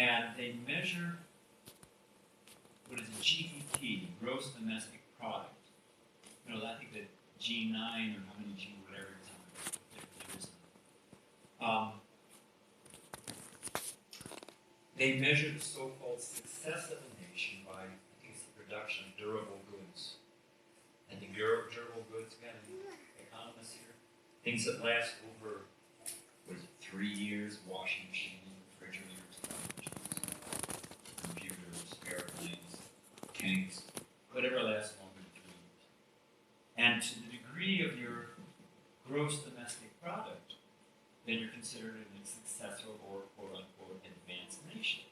And they measure what is a GDP, gross domestic product. You know, I think that G9 or how many G, whatever it is, there is. They measure the so-called success of a nation by, I think it's the production of durable goods. And the durable goods, got any economists here? Things that last over, what is it, 3 years, washing machines, refrigerators, computers, airplanes, tanks, whatever lasts longer than 3 years. And to the degree of your gross domestic product, then you're considered a successful or quote-unquote advanced nation.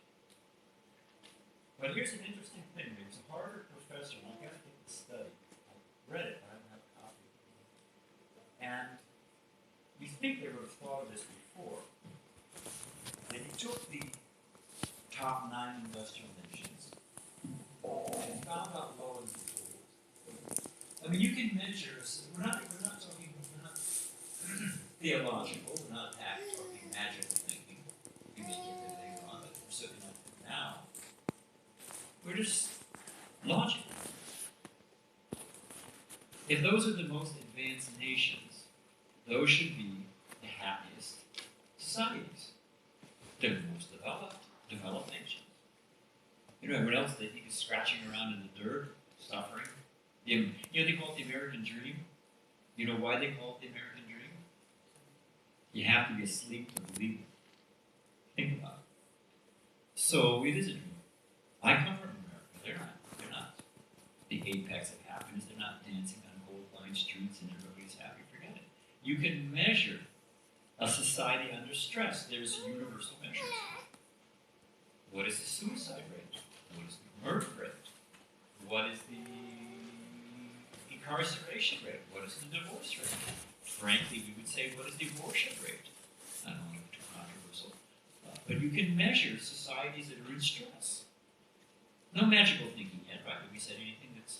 But here's an interesting thing. There was a Harvard professor, and I've got to get the study. I read it, but I don't have a copy of it. And you think they would have thought of this before. And he took the top 9 industrial nations and found out low and behold. I mean, you can measure, we're not talking, we're not theological, we're not talking magical thinking. You may get that later on, but we're certainly not now. We're just logical. If those are the most advanced nations, those should be the happiest societies. They're the most developed nations. You know, everyone else they think is scratching around in the dirt, suffering. You know, they call it the American dream. You know why they call it the American dream? You have to be asleep to believe it. Think about it. So it is a dream. I come from America. They're not the apex of happiness. They're not dancing on gold lined streets and everybody's happy. Forget it. You can measure a society under stress. There's universal measures. What is the suicide rate? What is the murder rate? What is the incarceration rate? What is the divorce rate? Frankly, we would say, what is the abortion rate? I don't want to be too controversial. But you can measure societies that are in stress. No magical thinking yet, right? Have we said anything that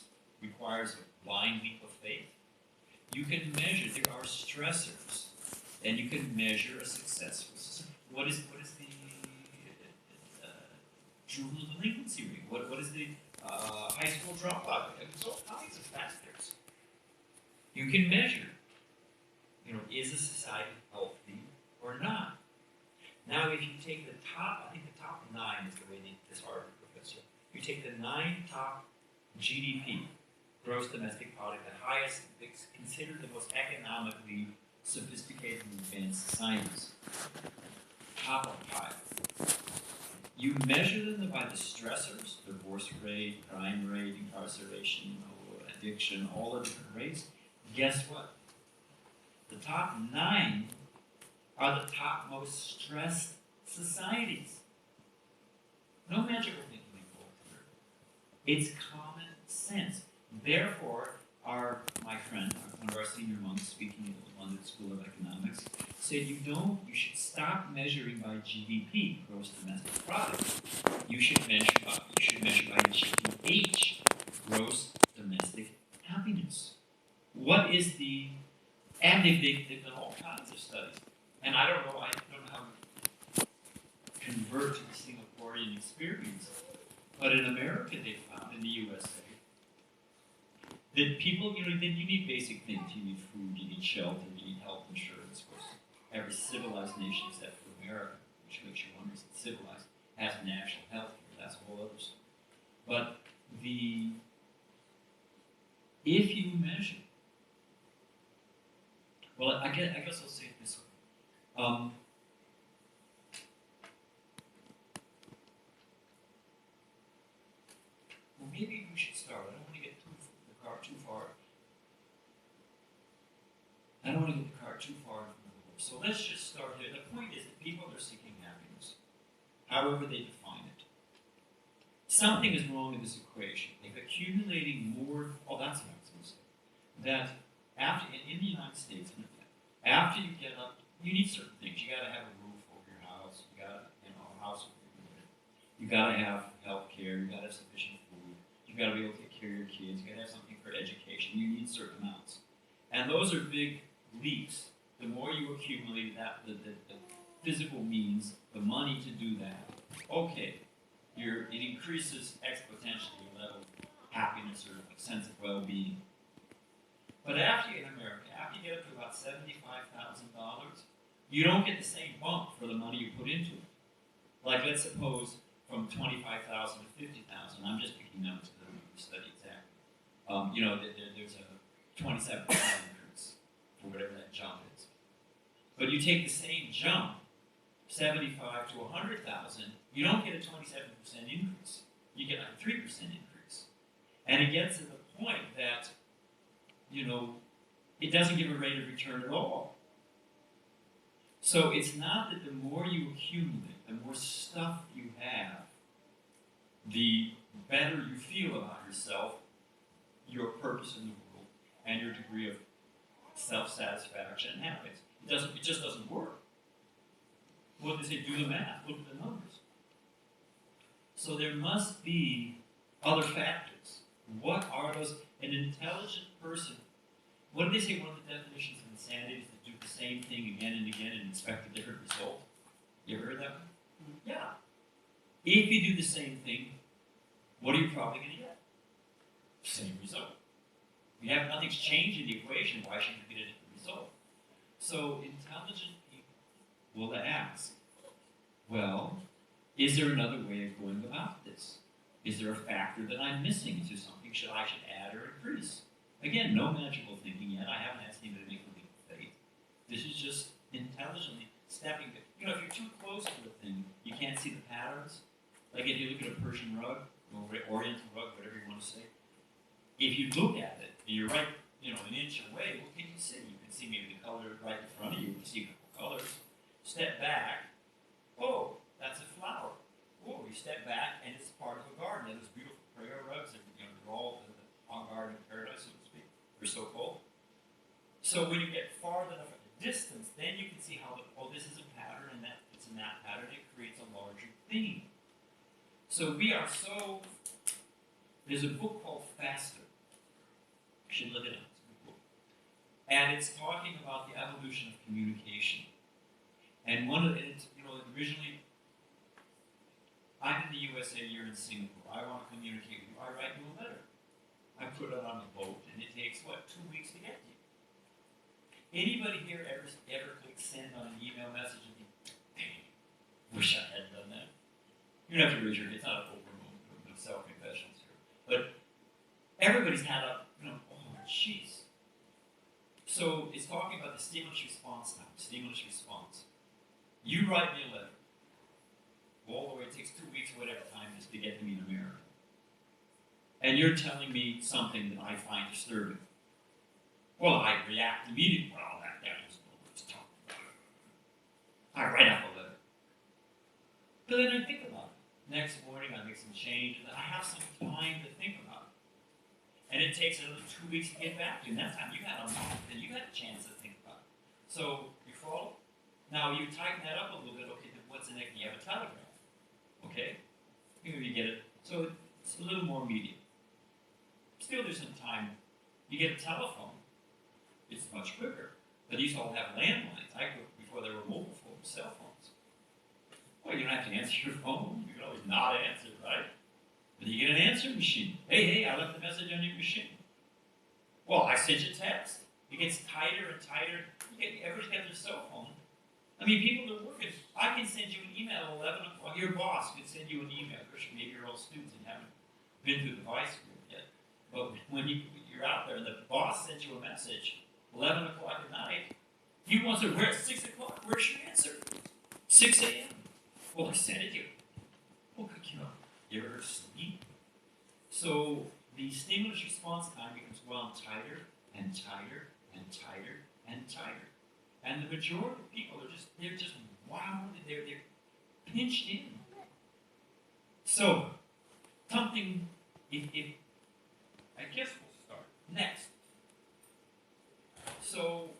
requires a blind leap of faith? You can measure, there are stressors, and you can measure a successful system. What is the juvenile delinquency rate? What is the high school dropout rate? There's all kinds of factors. You can measure, you know, is a society healthy or not? Now, if you take the top, I think the top 9 is the way this Harvard professor, you take the 9 top GDP, gross domestic product, the highest, considered the most economically sophisticated and advanced societies. Top of pile. You measure them by the stressors, divorce rate, crime rate, incarceration, addiction, all the different rates. Guess what? The top 9 are the top most stressed societies. No magical thinking involved here. It's common sense. Therefore, my friend, one of our senior monks speaking at the London School of Economics, said you should stop measuring by GDP, gross domestic product. You should measure by GDH, gross domestic happiness. What is the, and they've done all kinds of studies. And I don't know how to convert to the Singaporean experience, but in America they found, in the USA, that people, you need basic things. You need food, you need shelter, you need health insurance. Of course, every civilized nation except for America, which makes you wonder, is it civilized, has national health care. That's a whole other story. But if you measure, well, I guess I'll say it this way. Well, maybe we should start. I don't want to get the cart too far. I don't want to get the cart too far from the horse. So let's just start here. The point is that people are seeking happiness, however they define it. Something is wrong in this equation. If accumulating more, that's what I was going to say. That in the United States, after you get up, you need certain things. You got to have a roof over your house. You got to, a house over your head. You got to have health care. You got to have sufficient food. You got to be able to take care of your kids. You got to have something for education. You need certain amounts, and those are big leaps. The more you accumulate, that the physical means, the money to do that, okay, it increases exponentially your level of happiness or a sense of well-being. But after you get in America, after you get up to about $75,000, you don't get the same bump for the money you put into it. Like, let's suppose from 25,000 to 50,000. I'm just picking numbers because I don't know the study exactly. There's a 27% increase for whatever that jump is. But you take the same jump, 75 to 100,000, you don't get a 27% increase. You get a 3% increase. And it gets to the point that, it doesn't give a rate of return at all. So it's not that the more you accumulate, the more stuff you have, the better you feel about yourself, your purpose in the world, and your degree of self-satisfaction and happiness. It just doesn't work. What they say, do the math, look at the numbers. So there must be other factors. What are those? An intelligent person, what do they say one of the definitions of insanity is to do the same thing again and again and expect a different result? You ever heard that one? Yeah. If you do the same thing, what are you probably going to get? Same result. Nothing's changed in the equation, why should you get a different result? So intelligent people will ask, well, is there another way of going about this? Is there a factor that I'm missing? Is there something I should add or increase? Again, no magical thinking yet. I haven't asked anybody to make a leap of faith. This is just intelligently stepping back. If you're too close to the thing, you can't see the patterns. Like if you look at a Persian rug, or Oriental rug, whatever you want to say. If you look at it, and you're right, an inch away, what can you see? You can see maybe the color right in front of you. You can see a couple colors. Step back. Oh, that's a flower. Oh, you step back, and it's part of a garden. And those beautiful prayer rugs, they're all in the garden of paradise, so to speak. They're so cold. So when you get farther enough at the distance, then you can see how, this is a pattern, and that it's in that pattern. It creates a larger theme. So there's a book called Faster. You should look it up. It's a good book. And it's talking about the evolution of communication. And originally, I'm in the USA, you're in Singapore. I want to communicate with you. I write you a letter. I put it on the boat, and it takes, 2 weeks to get to you. Anybody here ever click send on an email message and think, dang, wish I had done that? You don't have to raise your hand. It's not a open moment of self-confessions here. But everybody's had jeez. So it's talking about the stimulus response time. Stimulus response. You write me a letter. All the way, it takes 2 weeks, whatever time it is to get to me in America. And you're telling me something that I find disturbing. Well, I react immediately. Well, that is what we're talking about. I write out the letter. But then I think about it. Next morning, I make some change, and I have some time to think about it. And it takes another 2 weeks to get back to you. And that time, you had a month, and you had a chance to think about it. So, you follow? Now, you tighten that up a little bit. Okay, then what's the next? You have a telegraph. Okay? You get it. So, it's a little more immediate. Still, there's some time. You get a telephone. It's much quicker. But these all have landlines. Before there were mobile phones, cell phones. Well, you don't have to answer your phone. You can always not answer, right? But you get an answer machine. Hey, I left a message on your machine. Well, I sent you a text. It gets tighter and tighter. Everybody's got their cell phone. I mean, people are working. I can send you an email at 11 o'clock. Your boss can send you an email. Maybe you're all students and haven't been through the vice group yet. But when you're out there and the boss sends you a message, 11 o'clock at night, he wants to, where at 6 o'clock? Where's your answer? 6 a.m. Well, I sent it to you. Well, you ever sleep? So the stimulus response time becomes tighter and tighter and tighter and tighter. And the majority of people they're just wound, they're pinched in. So, something, I guess we'll start next. So,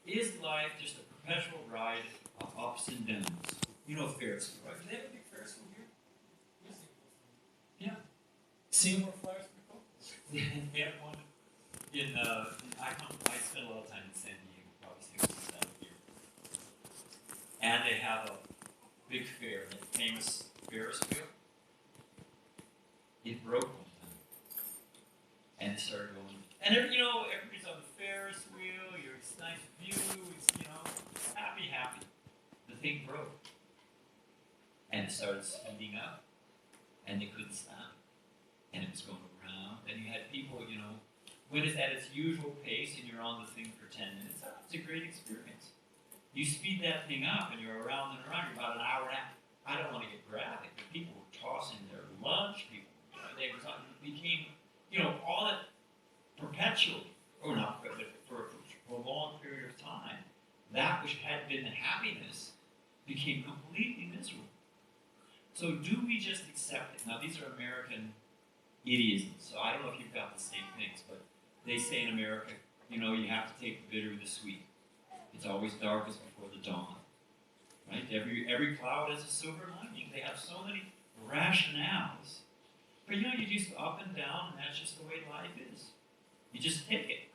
is life just a perpetual ride of ups and downs? You know Ferris wheel, right? Do they have a big Ferris wheel here? Yeah. See more flyers before? They have one I spent a lot of time in San Diego, probably 6 or 7 years. And they have a big fair, a famous Ferris wheel. It broke one time. And it started going. And everybody's on the Ferris wheel, it's nice view, it's happy. The thing broke. And it started speeding up. And they couldn't stop. And it was going around. And you had people, when it's at its usual pace and you're on the thing for 10 minutes, it's a great experience. You speed that thing up and you're around and around, you're about an hour and a half. I don't want to get graphic, but people were tossing their lunch, it became, all that perpetually, or not, but for a long period of time, that which had been the happiness became completely miserable. So do we just accept it? Now these are American idioms, so I don't know if you've got the same things, but they say in America, you have to take the bitter with the sweet. It's always darkest before the dawn. Right? Every cloud has a silver lining. They have so many rationales. But you just up and down, and that's just the way life is. You just take it.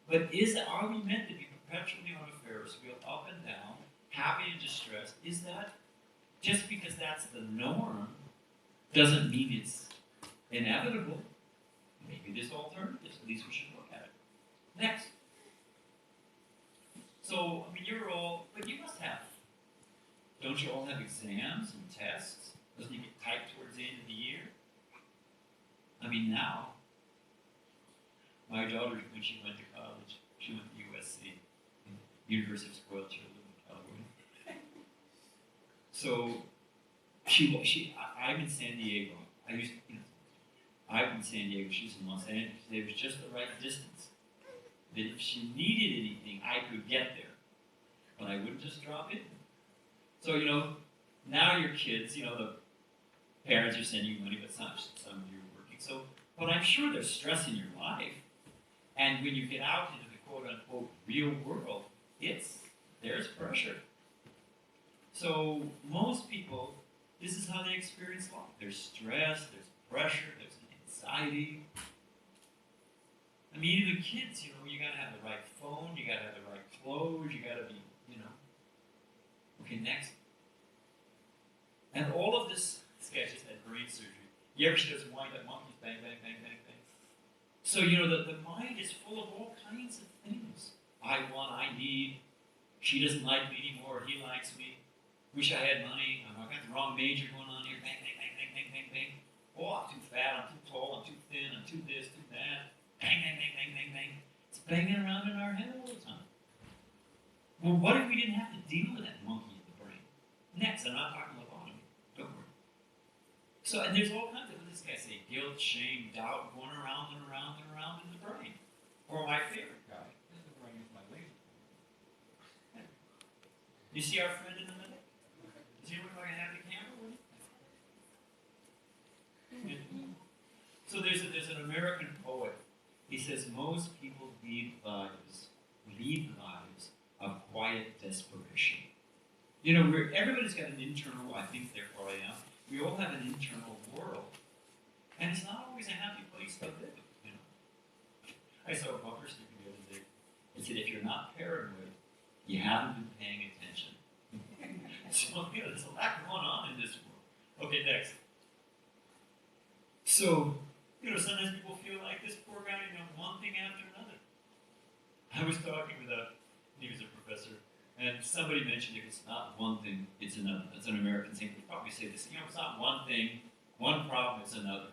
But are we meant to be perpetually on a Ferris wheel, up and down, happy and distressed? Is that just because that's the norm doesn't mean it's inevitable? Maybe there's alternatives. At least we should look at it. Next. So, but you must have. Don't you all have exams and tests? Doesn't it get tight towards the end of the year? Now, my daughter, when she went to college, she went to USC, University of Spoiled Children in California. So, I'm in San Diego. I'm in San Diego, she's in Los Angeles. It was just the right distance. That if she needed anything, I could get there. But I wouldn't just drop in. So, now your kids, the parents are sending you money, but some of you are working. So, but I'm sure there's stress in your life. And when you get out into the quote-unquote real world, there's pressure. So most people, this is how they experience life. There's stress, there's pressure, there's anxiety. Even kids, you gotta have the right phone, you gotta have the right clothes, you gotta be, Okay, next. And all of this sketches that brain surgery. You ever see those wind-up monkeys, bang, bang, bang, bang, bang? So, the mind is full of all kinds of things. I want, I need, she doesn't like me anymore, he likes me. Wish I had money, I got the wrong major going on here, bang, bang, bang, bang, bang, bang, bang. Oh, I'm too fat, I'm too tall, I'm too thin, I'm too this, too that. Bang, bang, bang, bang, bang, bang. It's banging around in our head all the time. Well, what if we didn't have to deal with that monkey in the brain? Next, I'm not talking lobotomy. Don't worry. So, and there's all kinds of, what does this guy say? Guilt, shame, doubt, going around and around and around in the brain. Or my favorite guy. This is where I use my laser. You see our friend in the middle? Does he look like a happy camera? So there's an American poet. He says most people lead lives of quiet desperation. Everybody's got an internal, I think therefore I am, we all have an internal world. And it's not always a happy place to live, I saw a bumper sticker the other day. It said, if you're not paranoid, you haven't been paying attention. So, there's a lot going on in this world. Okay, next. So, sometimes people feel like this poor guy, one thing after another. I was talking with he was a professor, and somebody mentioned if it's not one thing, it's another. That's an American thing. They probably say this, it's not one thing, one problem, it's another.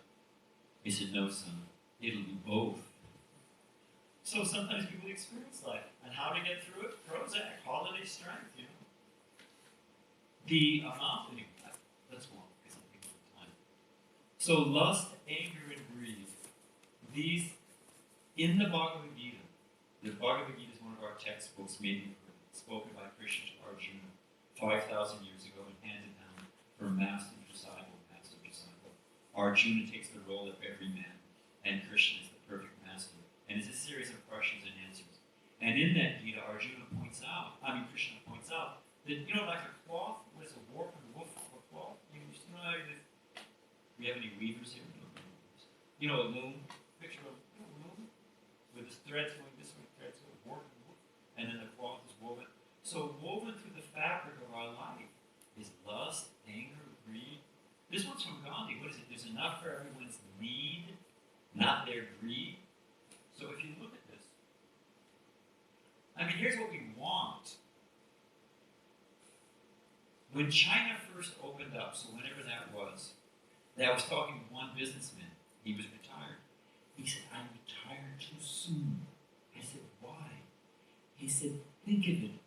He said, no, son, it'll be both. So sometimes people experience life, and how to get through it, Prozac, holiday strength, The amount of let's go on, because I'm thinking of time. So lust, anger, and greed, these, in the Bhagavad Gita is one of our textbooks spoken by Krishna to Arjuna 5,000 years ago and handed down from master to disciple, master to disciple. Arjuna takes the role of every man, and Krishna is the perfect master. And it's a series of questions and answers. And in that Gita, Krishna points out that, like a cloth, what is a warp and woof of a cloth? We have any weavers here? A loom, picture of a loom with the threads going this way, threads going warp and woof, and then the cloth is woven. So woven through the fabric of our life is lust, anger, greed, enough for everyone's need, not their greed. So if you look at this, I mean, here's what we want. When China first opened up, so whenever that was talking to one businessman. He was retired. He said, "I'm retired too soon." I said, "Why?" He said, "Think of it,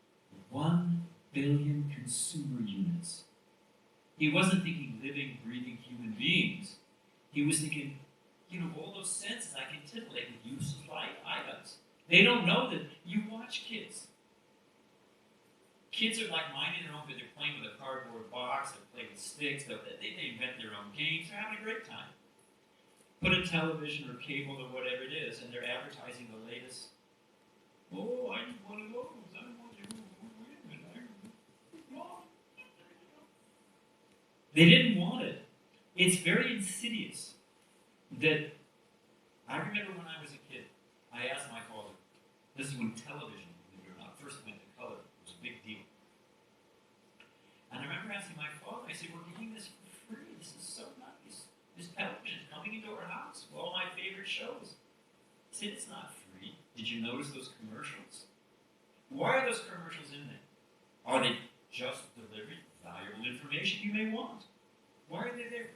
1 billion consumer units." He wasn't thinking living, breathing human beings. He was thinking, all those senses I can titillate with useless items. They don't know that. You watch kids. Kids are like minding their own, but they're playing with a cardboard box, they're playing with sticks, they invent their own games, they're having a great time. Put a television or cable or whatever it is, and they're advertising the latest. "Oh, I need one of those. I want you. Wait a minute. They didn't want it. It's very insidious that I remember when I was a kid, I asked my father, this is when television, believe it or not, first went to color. It was a big deal. And I remember asking my father, I said, "We're getting this for free. This is so nice. This television is coming into our house with all my favorite shows." He said, "It's not free. Did you notice those commercials? Why are those commercials in there? Are they just delivering valuable information you may want? Why are they there?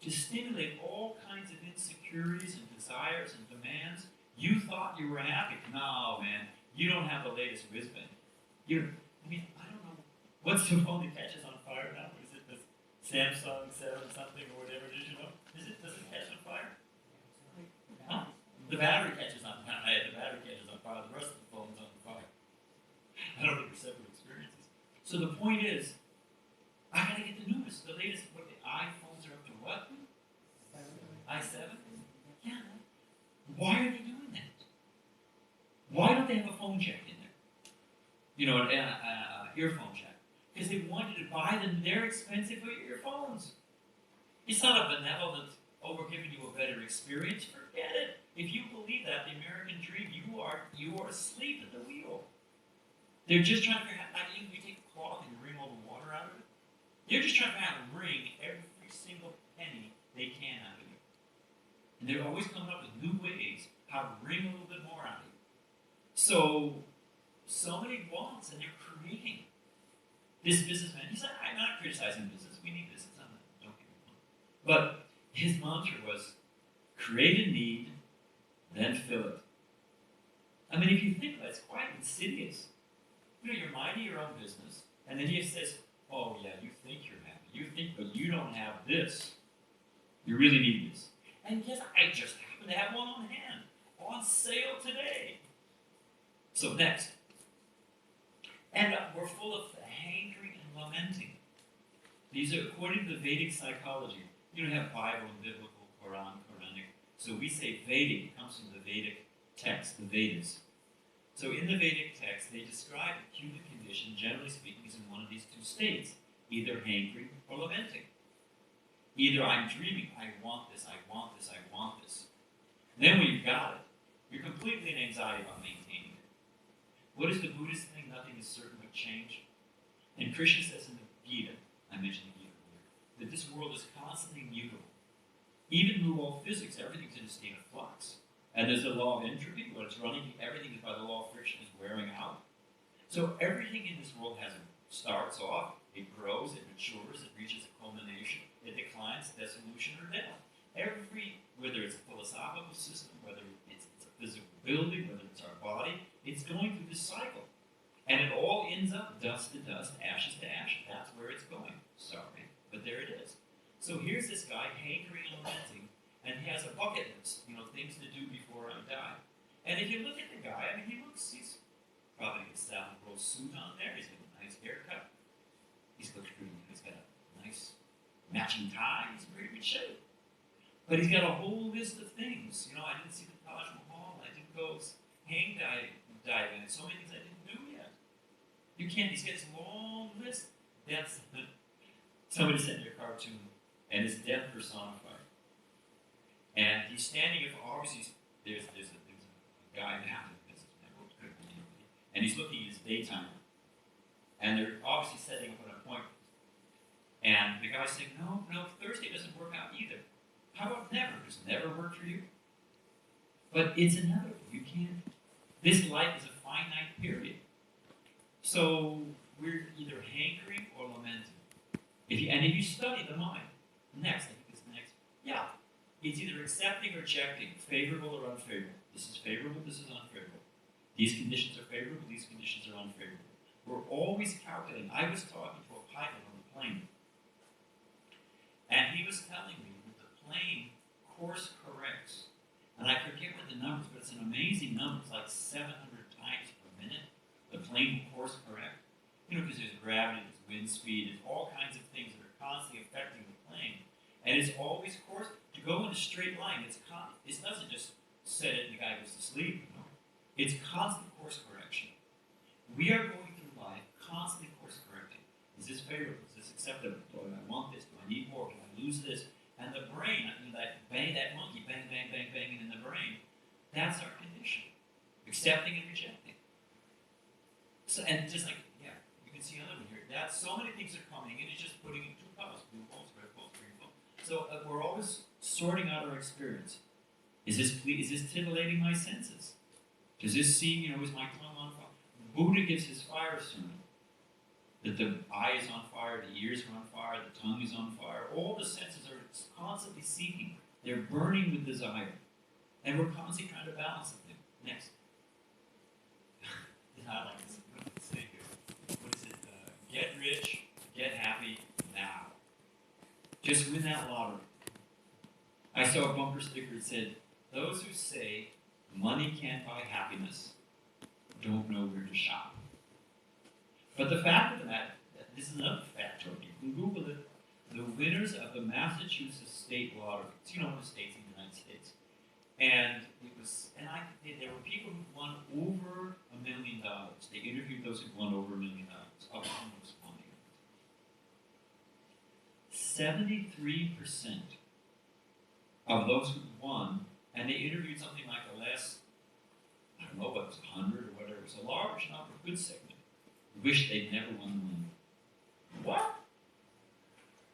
To stimulate all kinds of insecurities and desires and demands. You thought you were happy. No, man, you don't have the latest whiz-bang. I don't know. What's the phone that catches on fire now? Is it the Samsung 7 something or whatever? Did you know? Does it catch on fire? Huh? The battery catches on fire. The battery catches on fire. The rest of the phone's on fire. I don't think they're separate experiences. So the point is, I gotta get the newest, the latest. What the iPhones are up to what? i7? Yeah. Why are they doing that? Why don't they have a phone jack in there? An earphone jack. Because they want you to buy them. They're expensive earphones. It's not a benevolent, we're giving you a better experience. Forget it. If you believe that, the American dream, you are asleep at the wheel. They're just trying to figure out, like, you take a cloth and wring all the water out of it. They're just trying to wring every single penny they can out of you. And they're always coming up with new ways how to wring a little bit more out of you. So many wants, and they're creating. This businessman, he's like, "I'm not criticizing business. We need business. Don't get me wrong." But his mantra was, create a need, then fill it. I mean, if you think about it, it's quite insidious. You're minding your own business, and then he says, "Oh yeah, you think you're happy. You think, but you don't have this. You really need this." And yes, I just happen to have one on hand, on sale today. So next. And we're full of hankering and lamenting. These are according to the Vedic psychology. You don't have Bible and biblical, Quran, Quranic. So we say Vedic comes from the Vedic text, the Vedas. So in the Vedic text, they describe the human condition, generally speaking, as in one of these two states, either hankering or lamenting. Either I'm dreaming, I want this, I want this, I want this. And then when you've got it, you're completely in anxiety about maintaining it. What is the Buddhist thing? Nothing is certain but change. And Krishna says in the Gita, I mentioned the Gita earlier, that this world is constantly mutable. Even in the law of physics, everything's in a state of flux. And there's a law of entropy, when it's running, everything is by the law of friction is wearing out. So everything in this world starts off, it grows, it matures, it reaches a culmination, it declines, dissolution, or death. Whether it's a philosophical system, whether it's a physical building, whether it's our body, it's going through this cycle. And it all ends up dust to dust, ashes to ashes. That's where it's going. Sorry, but there it is. So here's this guy hankering and lamenting, and he has a bucket list, things to do before I die. And if you look at the guy, he's probably got a Savile Row suit on there, he's got a nice haircut, he's got a nice matching tie, he's in very good shape. But he's got a whole list of things. I didn't see the Taj Mahal, I didn't go hang diving, and so many things I didn't do yet. You can't, he's got this long list. Somebody sent me a cartoon, and it's death personified. And he's standing, obviously, there's a guy in the businessman, and he's looking at his daytime. And they're obviously setting up an appointment. And the guy's saying, no, Thursday doesn't work out either. How about never? Does never work for you? But it's inevitable. You can't. This life is a finite period. So we're either hankering or lamenting. If you study the mind, next, I think it's next. Yeah. It's either accepting or rejecting, favorable or unfavorable. This is favorable, this is unfavorable. These conditions are favorable, these conditions are unfavorable. We're always calculating. I was talking to a pilot on the plane, and he was telling me that the plane course corrects. And I forget what the numbers, but it's an amazing number. It's like 700 times per minute. The plane will course correct. Because there's gravity, there's wind speed, there's all kinds of things that are constantly affecting the plane. And it's always course to go in a straight line. It doesn't just set it and the guy goes to sleep. It's constant course correction. We are going through life constantly course correcting. Is this favorable? Is this acceptable? Do I want this? Do I need more? Can I lose this? And the brain, that monkey banging in the brain, that's our condition. Accepting and rejecting. So, and just like, yeah, you can see another one here. That's so many things are coming, and it's just putting in two colors, blue balls, red balls, green balls. So we're always sorting out our experience. Is this titillating my senses? Does this seem, is my tongue on fire? Buddha gives his fire sermon. That the eye is on fire, the ears are on fire, the tongue is on fire. All the senses are constantly seeking. They're burning with desire. And we're constantly trying to balance them. Next. I like this. What is it? Get rich, get happy now. Just win that lottery. I saw a bumper sticker that said, those who say money can't buy happiness don't know where to shop. But the fact of the matter, this is another factoid. You can Google it. The winners of the Massachusetts state lottery. It's, one of the states in the United States. And there were people who won over $1 million. They interviewed those who won over $1 million. Of almost 73% of those who won, and they interviewed something like the last, I don't know, what it was 100 or whatever. It was a large number, a good segment. Wish they'd never won the money. What?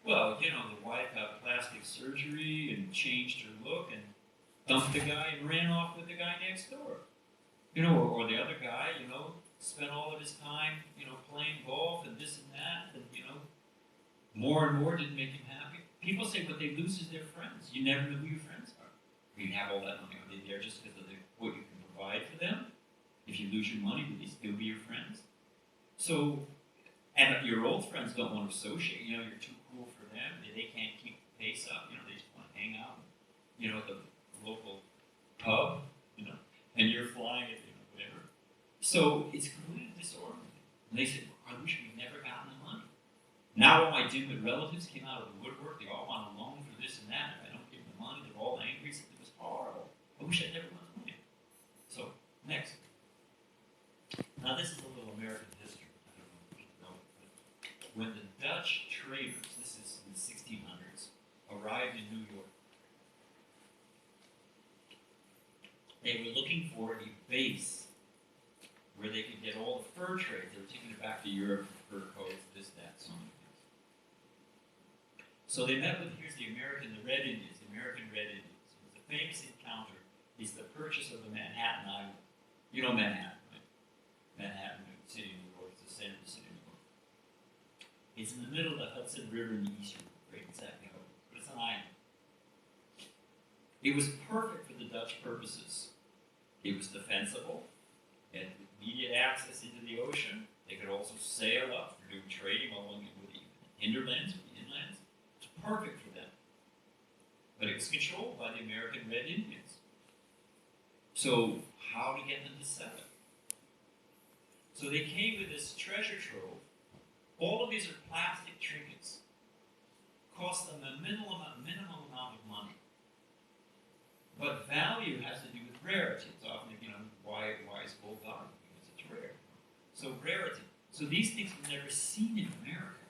Well, the wife had plastic surgery and changed her look and dumped the guy and ran off with the guy next door. Or the other guy, spent all of his time, playing golf and this and that, and, more and more didn't make him happy. People say what they lose is their friends. You never know who your friends are. You have all that money. Are they there just because of what you can provide for them? If you lose your money, will they still be your friends? So, and your old friends don't want to associate. You're too cool for them. They can't keep the pace up. They just want to hang out, at the local pub, and you're flying it, whatever. So it's completely disorderly. And they said, I wish we'd never gotten the money. Now all my dimwit relatives came out of the woodwork. They all want a loan for this and that. If I don't give them the money, they're all angry. It was horrible. I wish I'd never won the money. So, next. Now this is a little American history. I don't know if you know it, but when the Dutch traders, this is in the 1600s, arrived in New York, they were looking for a base where they could get all the fur trade. They were taking it back to Europe for fur coats, this, that, so many things. So they met with, here's the Red Indians, the American Red Indians. It was a famous encounter. It's the purchase of the Manhattan Island. You know Manhattan, right? Manhattan, city of New York, it's the center of the city of New York. It's in the middle of the Hudson River in the eastern, right, exactly, but it's an island. It was perfect for the Dutch purposes. It was defensible. It had immediate access into the ocean. They could also sail up for doing trading along with the hinterlands, with the inlands. It was perfect for them. But it was controlled by the American Red Indians. So how to get them to sell it? So they came with this treasure trove. All of these are plastic trinkets. Cost them a minimum amount of money. But value has to do with rarity. It's often, why is gold valuable? Because it's rare. So rarity. So these things were never seen in America.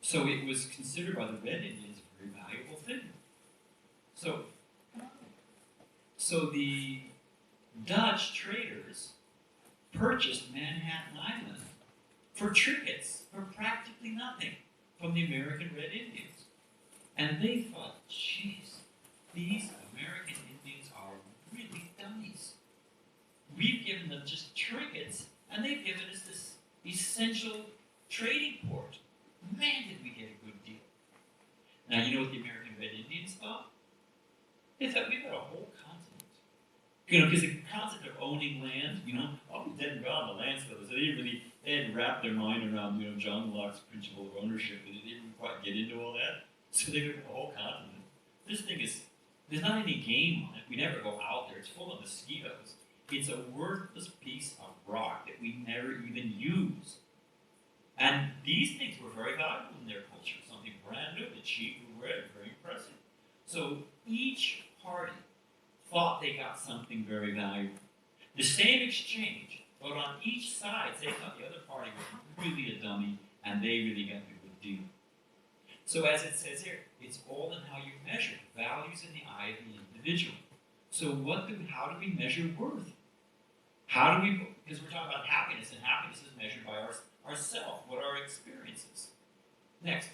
So it was considered by the Red Indians a very valuable thing. So the Dutch traders purchased Manhattan Island for trinkets, for practically nothing. from the American Red Indians. And they thought, geez, these American Indians are really dummies. We've given them just trinkets, and they've given us this essential trading port. Man, did we get a good deal. Now, you know what the American Red Indians thought? They thought, we've got a whole continent. You know, because the concept of owning land, you know, oh, dead and gone, the land sellers. They hadn't wrapped their mind around, you know, John Locke's principle of ownership. They didn't quite get into all that. So they got a whole continent. This thing is, there's not any game on it. We never go out there. It's full of mosquitoes. It's a worthless piece of rock that we never even use. And these things were very valuable in their culture. Something brand new, the chief would wear it, very impressive. So each party thought they got something very valuable. The same exchange, but on each side, they thought the other party was really a dummy, and they really got the good deal. So as it says here, it's all in how you measure values in the eye of the individual. So how do we measure worth? How do we, because we're talking about happiness, and happiness is measured by ourself, what our experience is. Next.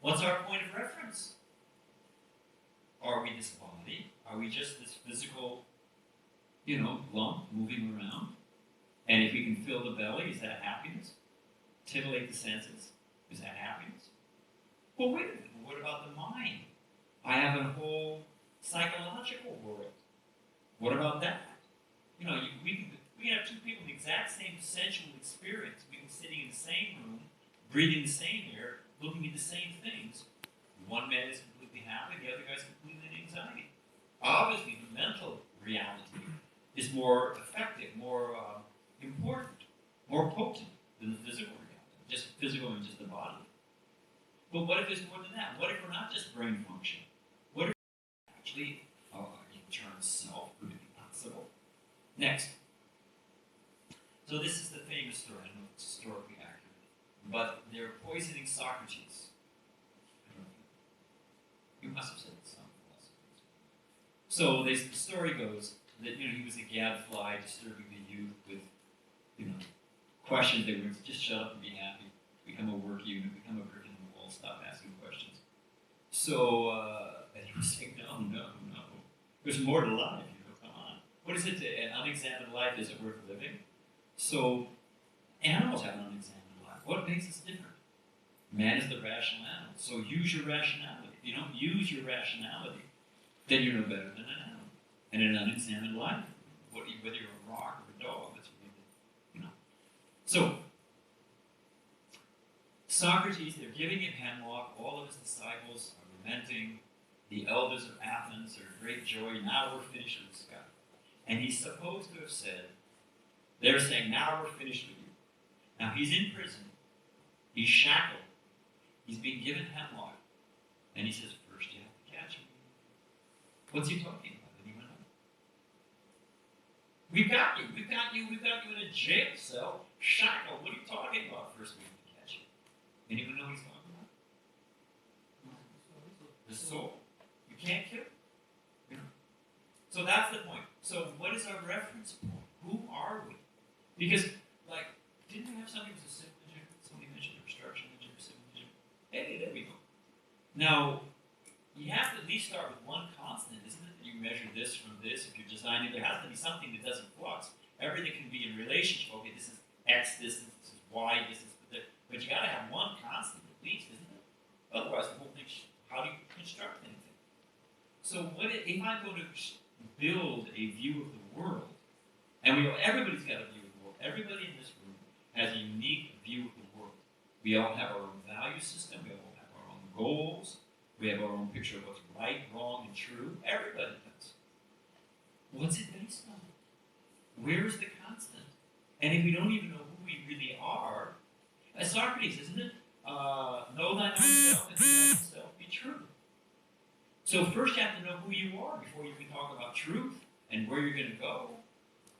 What's our point of reference? Are we this body? Are we just this physical, you know, lump moving around? And if we can fill the belly, is that happiness? Titillate the senses, is that happiness? Well, wait a minute, what about the mind? I have a whole psychological world. What about that? You know, we can have two people with the exact same sensual experience. We can be sitting in the same room, breathing the same air, looking at the same things. One man is completely happy, the other guy's completely in anxiety. Obviously, the mental reality is more effective, more important, more potent than the physical reality. Just physical and just the body. But what if there's more than that? What if we're not just brain function? What if actually internal self could be possible? Next. So this is the famous story. I don't know if it's historically accurate, but they're poisoning Socrates. You must have said some philosophers. So the story goes that he was a gadfly disturbing the youth with questions. They were just shut up and be happy, become a work unit, become a brick in the wall, stop asking questions. So and he was saying, no. There's more to life. Come on. What is it? An unexamined life isn't worth living. So animals have an unexamined life. What makes us different? Man is the rational animal. So use your rationality. If you don't use your rationality, then you're no better than an animal. And an unexamined life, whether you're a rock or a dog, that's really, So, Socrates, they're giving him hemlock. All of his disciples are lamenting. The elders of Athens are in great joy. Now we're finished with this guy. And he's supposed to have said, they're saying, now we're finished with you. Now he's in prison. He's shackled. He's being given hemlock. And he says, first you have to catch him. What's he talking about? Anyone know? We've got you in a jail cell, shackled. What are you talking about? First we have to catch you. Anyone know what he's talking about? The soul. You can't kill it. So that's the point. So what is our reference point? Who are we? Because, didn't we have something that was a civil engineer? Somebody mentioned a construction engineer, civil engineer. Hey, there we go. Now, you have to at least start with one constant, isn't it? You measure this from this. If you're designing, there has to be something that doesn't flux. Everything can be in relationship. Okay, this is X distance, this is Y distance, but you got to have one constant at least, isn't it? Otherwise, the whole thing, how do you construct anything? So if I'm going to build a view of the world, and everybody's got a view of the world. Everybody in this room has a unique view of the world. We all have our own value system. We all have our own goals. We have our own picture of what's right, wrong, and true. Everybody does. What's it based on? Where is the constant? And if we don't even know who we really are, as Socrates, isn't it? Know thine own self and thine own self be true. So first you have to know who you are before you can talk about truth and where you're going to go.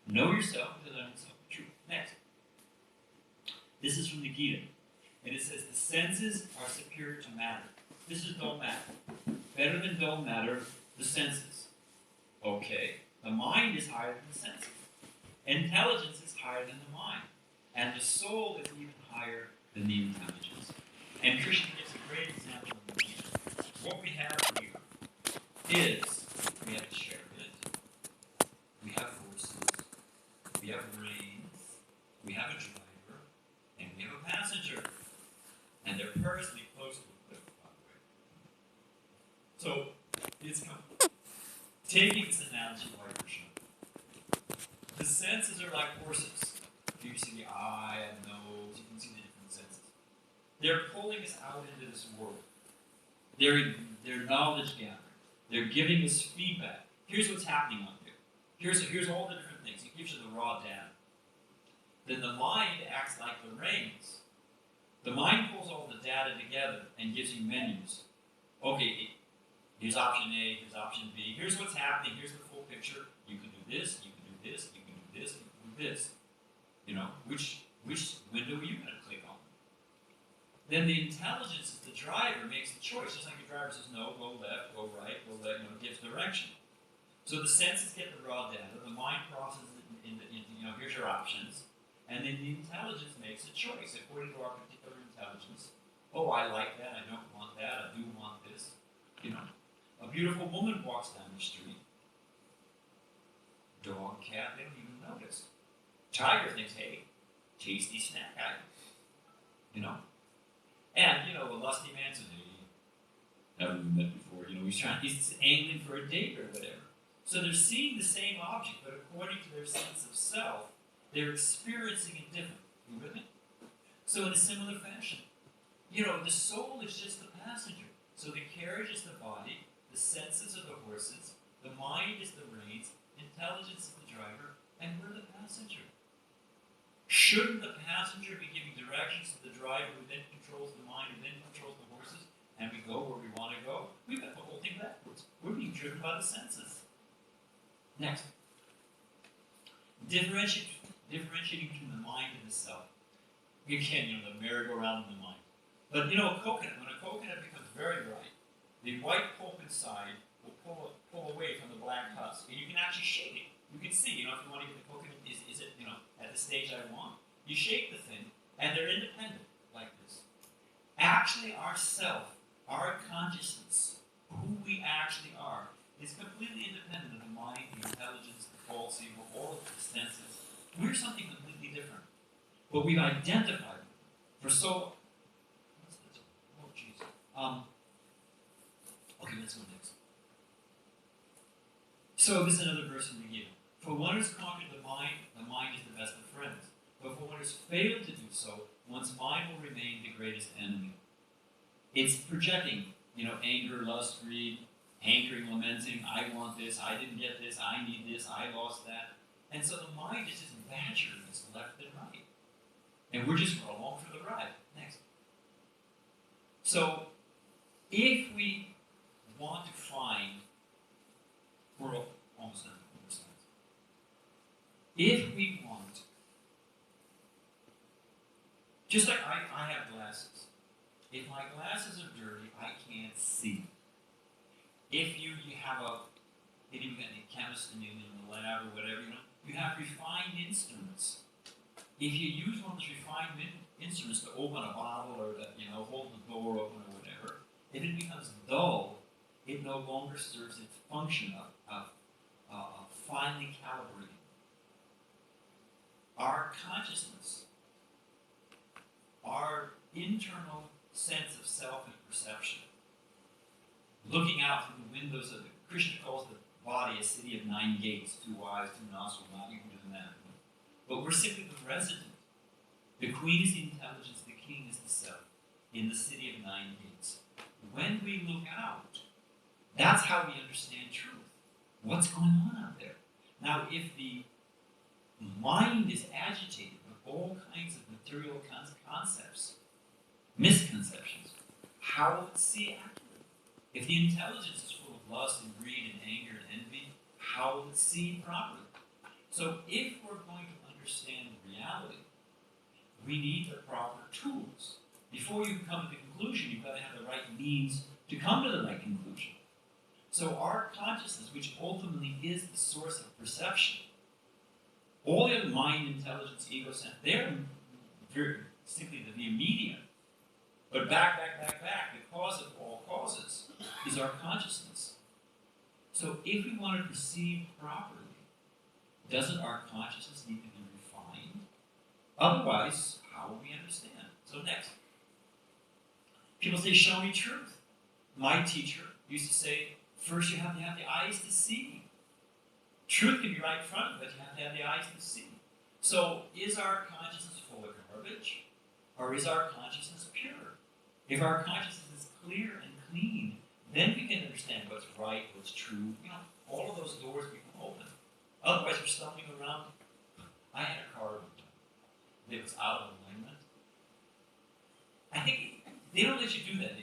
Know yourself and thine own self be true. Next. This is from the Gita. And it says, the senses are superior to matter. This is dull matter. Better than dull matter, the senses. Okay. The mind is higher than the senses. Intelligence is higher than the mind. And the soul is even higher than the intelligence. Krishna gives a great example in the Gita. What we have here is we have a chariot, we have horses, we have reins, we have a driver, and we have a passenger. And they're purposely close to the cliff, by the way. So, it's taking this analogy by Krishna. The senses are like horses. You can see the eye and nose, you can see the different senses. They're pulling us out into this world. They're knowledge gathering. They're giving us feedback. Here's what's happening on here. Here's all the different things. It gives you the raw data. Then the mind acts like the reins. The mind pulls all the data together and gives you menus. Okay, here's option A, here's option B. Here's what's happening. Here's the full picture. You can do this, you can do this, you can do this, you can do this. You know, which window are you going to click on? Then the intelligence of the driver makes the choice. Just like the driver says, no, go left, go right, gives direction. So the senses get the raw data, the mind processes it into here's your options, and then the intelligence makes a choice according to our particular intelligence. Oh, I like that, I don't want that, I do want this. You know, a beautiful woman walks down the street. Dog, cat, they don't even notice. Tiger thinks, hey, tasty snack item. You know? And, a lusty man says, hey, haven't we met before? He's angling for a date or whatever. So they're seeing the same object, but according to their sense of self, they're experiencing it different. You with me? So in a similar fashion, the soul is just the passenger. So the carriage is the body, the senses are the horses, the mind is the reins, intelligence is the driver, and we're the passenger. Shouldn't the passenger be giving directions to the driver who then controls the mind, who then controls the horses, and we go where we want to go? We've got the whole thing backwards. We're being driven by the senses. Next. Differentiating between the mind and the self. Again, the merry-go-round in the mind. But, a coconut, when a coconut becomes very bright, the white pulp inside will pull away from the black husk. And you can actually shake it. You can see, if you want to get the coconut, is it, at the stage I want? You shake the thing, and they're independent, like this. Actually, our self, our consciousness, who we actually are, is completely independent of the mind, the intelligence, the false ego, all of the senses. We're something completely different. But we've identified them for so. Oh, jeez. Okay, let's go next. So this is another verse in the Gita. For one who's conquered the mind is the best of friends. But for one who's failed to do so, one's mind will remain the greatest enemy. It's projecting, anger, lust, greed, hankering, lamenting, I want this, I didn't get this, I need this, I lost that. And so the mind is just badgering us left and right. And we're just along for the ride. Next. So, if we want to find, we're almost done. If we want, just like I have glasses. If my glasses are dirty, I can't see. If you have maybe you got any chemist in the lab or whatever, you have refined instruments. If you use one of those refined instruments to open a bottle or to, hold the door open or whatever, if it becomes dull, it no longer serves its function of finely calibrating. Our consciousness, our internal sense of self and perception, looking out through the windows of Krishna calls the body a city of 9 gates, 2 eyes, 2 nostrils, not even doing that. But we're simply the resident. The queen is the intelligence, the king is the self, in the city of 9 gates. When we look out, that's how we understand truth. What's going on out there? Now, if the mind is agitated with all kinds of material concepts, misconceptions, how will it see accurately? If the intelligence is full of lust and greed and anger and envy, how will it see properly? So if we're going to understand reality, we need the proper tools. Before you come to the conclusion, you've got to have the right means to come to the right conclusion. So our consciousness, which ultimately is the source of perception, all the other mind, intelligence, ego, sense, they're very simply the immediate. But back. The cause of all causes is our consciousness. So if we want to perceive properly, doesn't our consciousness need to be refined? Otherwise, how will we understand? So next. People say, show me truth. My teacher used to say, first you have to have the eyes to see. Truth can be right in front of it, you have to have the eyes to see. So is our consciousness full of garbage? Or is our consciousness pure? If our consciousness is clear and clean, then we can understand what's right, what's true. You know, all of those doors become open. Otherwise, we're stumbling around. I had a car that was out of alignment. I think they don't let you do that in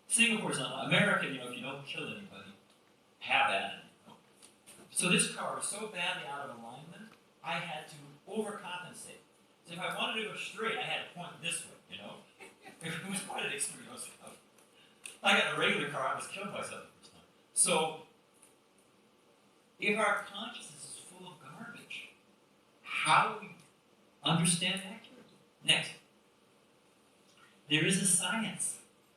Singapore's not. America, you know, if you don't kill anybody, have at it. You know? So this car was so badly out of alignment, I had to overcompensate. So if I wanted to go straight, I had to point this way, you know? It was quite an experience. I got a regular car, I was killed by something the first time. So, if our consciousness is full of garbage, how do we understand accurately? Next. There is a science.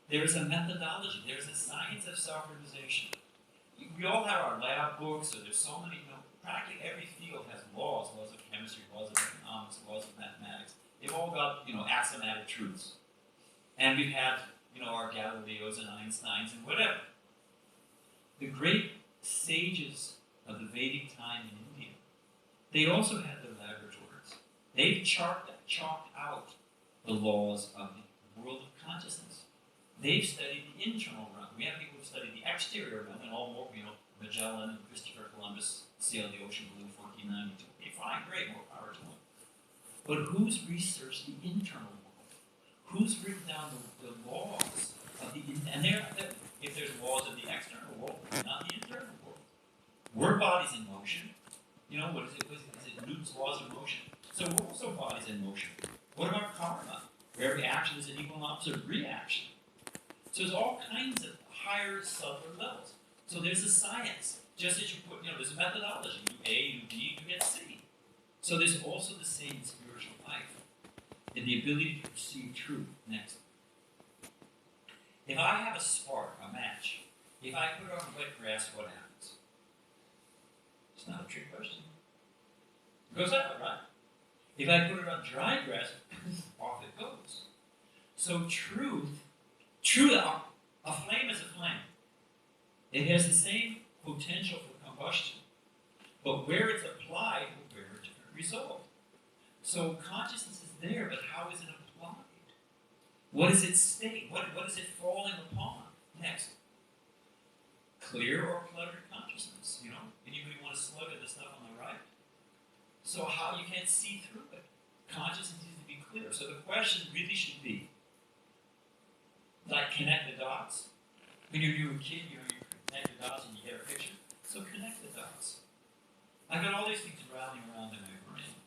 There is a methodology. There is a science of self-realization. We all have our lab books, so there's so many, you know, practically every field has laws of chemistry, laws of economics, laws of mathematics. They've all got, you know, axiomatic truths. And we've had, you know, our Galileos and Einsteins and whatever. The great sages of the Vedic time in India, they also had their laboratories. They've chalked out the laws of the world of consciousness. They've studied the internal realm. We have people who study the exterior realm, and all more, you know, Magellan and Christopher Columbus sailed the ocean blue in 1492. Okay, fine, great, more power to them. But who's researched the internal world? Who's written down the laws of the and if there's laws of the external world, not the internal world. We're bodies in motion. You know, what is it? Is it Newton's laws of motion? So we're also bodies in motion. What about karma? Where every action is an equal and opposite reaction. So there's all kinds of higher, subtler levels. So there's a science. Just as you put, you know, there's a methodology. You do A, you do B, you get C. So there's also the same in spiritual life. And the ability to perceive truth. Next. If I have a spark, a match, if I put it on wet grass, what happens? It's not a trick question. It goes out, right? If I put it on dry grass, off it goes. So truth, a flame is a flame. It has the same potential for combustion, but where it's applied will bear a different result. So consciousness is there, but how is it applied? What is its state? What is it falling upon? Next. Clear or cluttered consciousness. You know, anybody want to slug at the stuff on the right? So how you can't see through it. Consciousness needs to be clear. So the question really should be, like, connect the dots. When you're a kid, you connect the dots and you get a picture. So connect the dots. I've got all these things rattling around in my brain.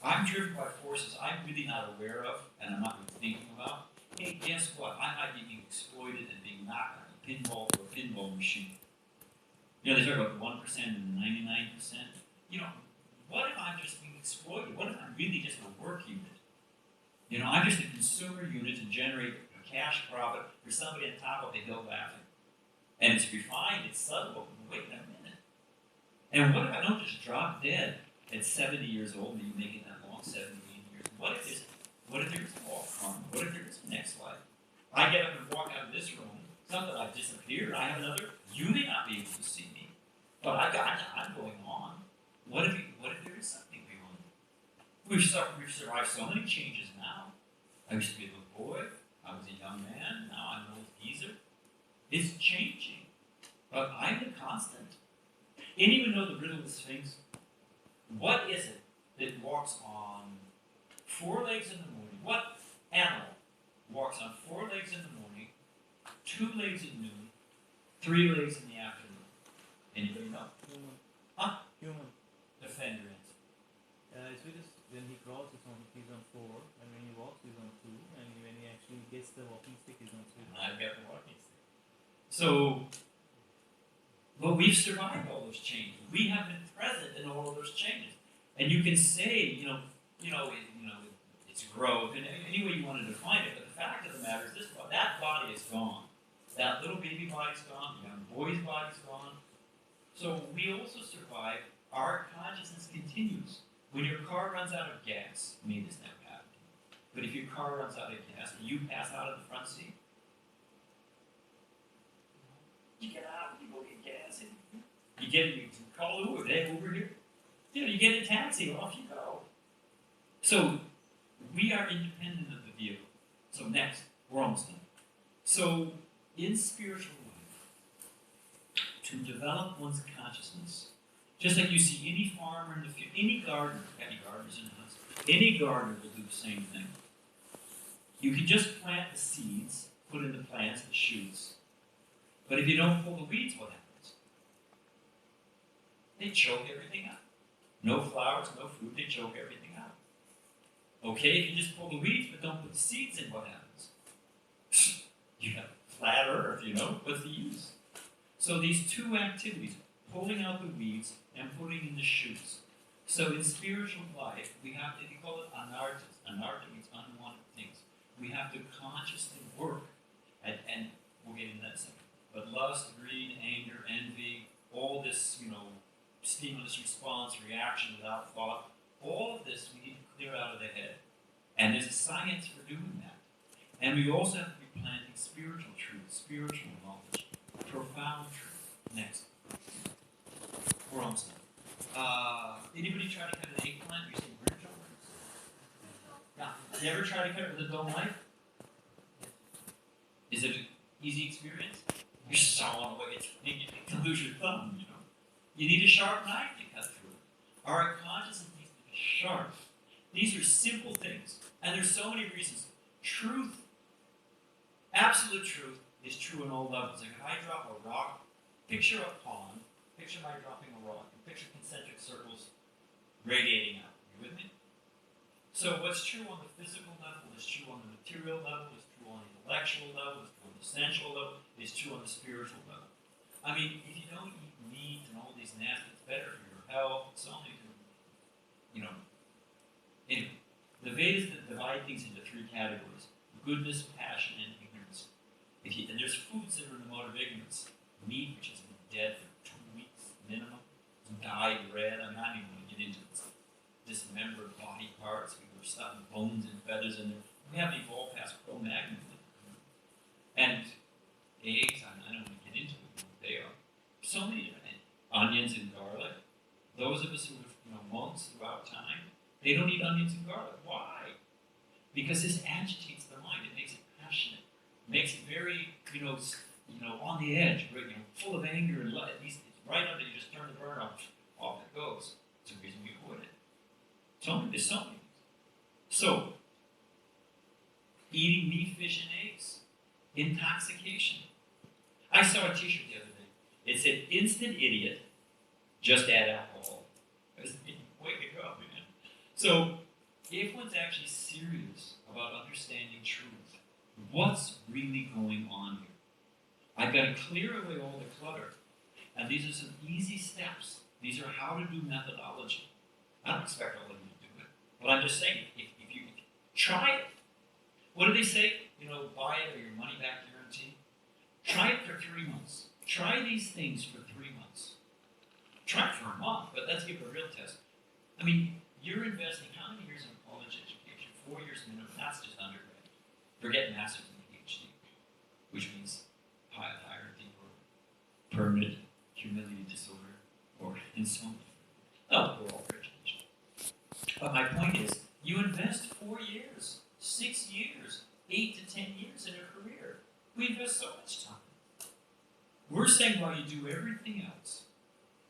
I'm driven by forces I'm really not aware of and I'm not really thinking about. Hey, guess what? I might be being exploited and being knocked on a pinball or a pinball machine. You know, they talk about 1% and 99%. You know, what if I'm just being exploited? What if I'm really just a work unit? You know, I'm just a consumer unit to generate a cash profit for somebody on top of the hill laughing. And it's refined, it's subtle, but wait a minute. And what if I don't just drop dead at 70 years old, maybe make it that long, 70 years? What if there's all karma? What if there is a next life? I get up and walk out of this room, it's not that I've disappeared, I have another, you may not be able to see me, but I'm going on. What if there is something beyond? We've survived so many changes now. I used to be a little boy, I was a young man, now I'm an old geezer. It's changing, but I'm the constant. Anyone know the riddle of the Sphinx? What is it that walks on 4 legs in the morning? What animal walks on 4 legs in the morning, 2 legs at noon, 3 legs in the afternoon? Anybody know? Human. Huh? Human. Defend your answer. It's because when he crawls, he's on 4, and when he walks, he's on 2, and when he actually gets the walking stick, he's on 3. I've got the walking stick. So, but we've survived all those changes. We have been present in all of those changes. And you can say, it's growth, and any way you want to define it, but the fact of the body's gone, the young boy's body's gone. So we also survive. Our consciousness continues. When your car runs out of gas, may this never happen to you, but if your car runs out of gas and you pass out of the front seat, you get out, you go get gas, and you call Uber, they Uber here. You get a taxi, off you go. So we are independent of the vehicle. So next, we're almost done. So in spiritual life, to develop one's consciousness, just like you see any farmer in the field, any gardener, any gardeners in the house, any gardener will do the same thing. You can just plant the seeds, put in the plants, the shoots, but if you don't pull the weeds, what happens? They choke everything out. No flowers, no fruit, they choke everything out. Okay, if you just pull the weeds but don't put the seeds in, what happens? You have flat earth, what's the use? So these two activities, pulling out the weeds and putting in the shoots. So in spiritual life, we have to, we call it anartas. Anarta means unwanted things. We have to consciously work, and we'll get into that in a second. But lust, greed, anger, envy, all this, stimulus response, reaction without thought, all of this we need to clear out of the head. And there's a science for doing that. And we also have to be planting spiritual truth, spiritual knowledge, profound truth. Next. We're almost done. Anybody try to cut an eggplant using British words? Yeah. Never try to cut it with a dull knife? Is it an easy experience? You're sawing away. You can lose your thumb, You need a sharp knife to cut through it. Our consciousness needs to be sharp. These are simple things. And there's so many reasons. Truth, absolute truth, is true in all levels. Like if I drop a rock, picture a pond, picture my dropping a rock, and picture concentric circles radiating out. You with me? So what's true on the physical level is true on the material level, is true on the intellectual level, is true on the sensual level, is true on the spiritual level. I mean, if you don't eat meat and all these nasty, it's better for your health, so many things, Anyway, the Vedas divide things into three categories: goodness, passion, and ignorance. And there's foods that are in the mode of ignorance. Meat, which has been dead for 2 weeks minimum, dyed red. I don't even want to get into it. Dismembered body parts. We were stuffing bones and feathers in there. We haven't evolved past Cro-Magnon. And eggs, I don't want to get into it, what they are. So many different things. Onions and garlic. Those of us who have monks throughout time, they don't eat onions and garlic. Why? Because this agitates the mind. It makes it passionate. It makes it very, on the edge, full of anger and love. It's right under you. Just turn the burner off it goes. It's the reason we avoid it. There's so many. So, eating meat, fish, and eggs. Intoxication. I saw a t-shirt the other day. It said, instant idiot, just add alcohol. I was thinking, way to go, man. So, if one's actually serious about understanding truth, what's really going on here? I've got to clear away all the clutter. And these are some easy steps. These are how to do methodology. I don't expect all of you to do it. But I'm just saying, if you try it. What do they say? Buy it or your money back guarantee. Try it for 3 months. Try these things for 3 months. Try it for a month, but let's give it a real test. I mean, you're investing how many years in college education? 4 years minimum. That's just undergrad. Forget master's and PhD, which means hierarchy or permanent humility disorder or insomnia. Oh, we're all for education. But my point is, you invest 4 years, 6 years, 8 to 10 years in a career. We invest so much time. We're saying while you do everything else,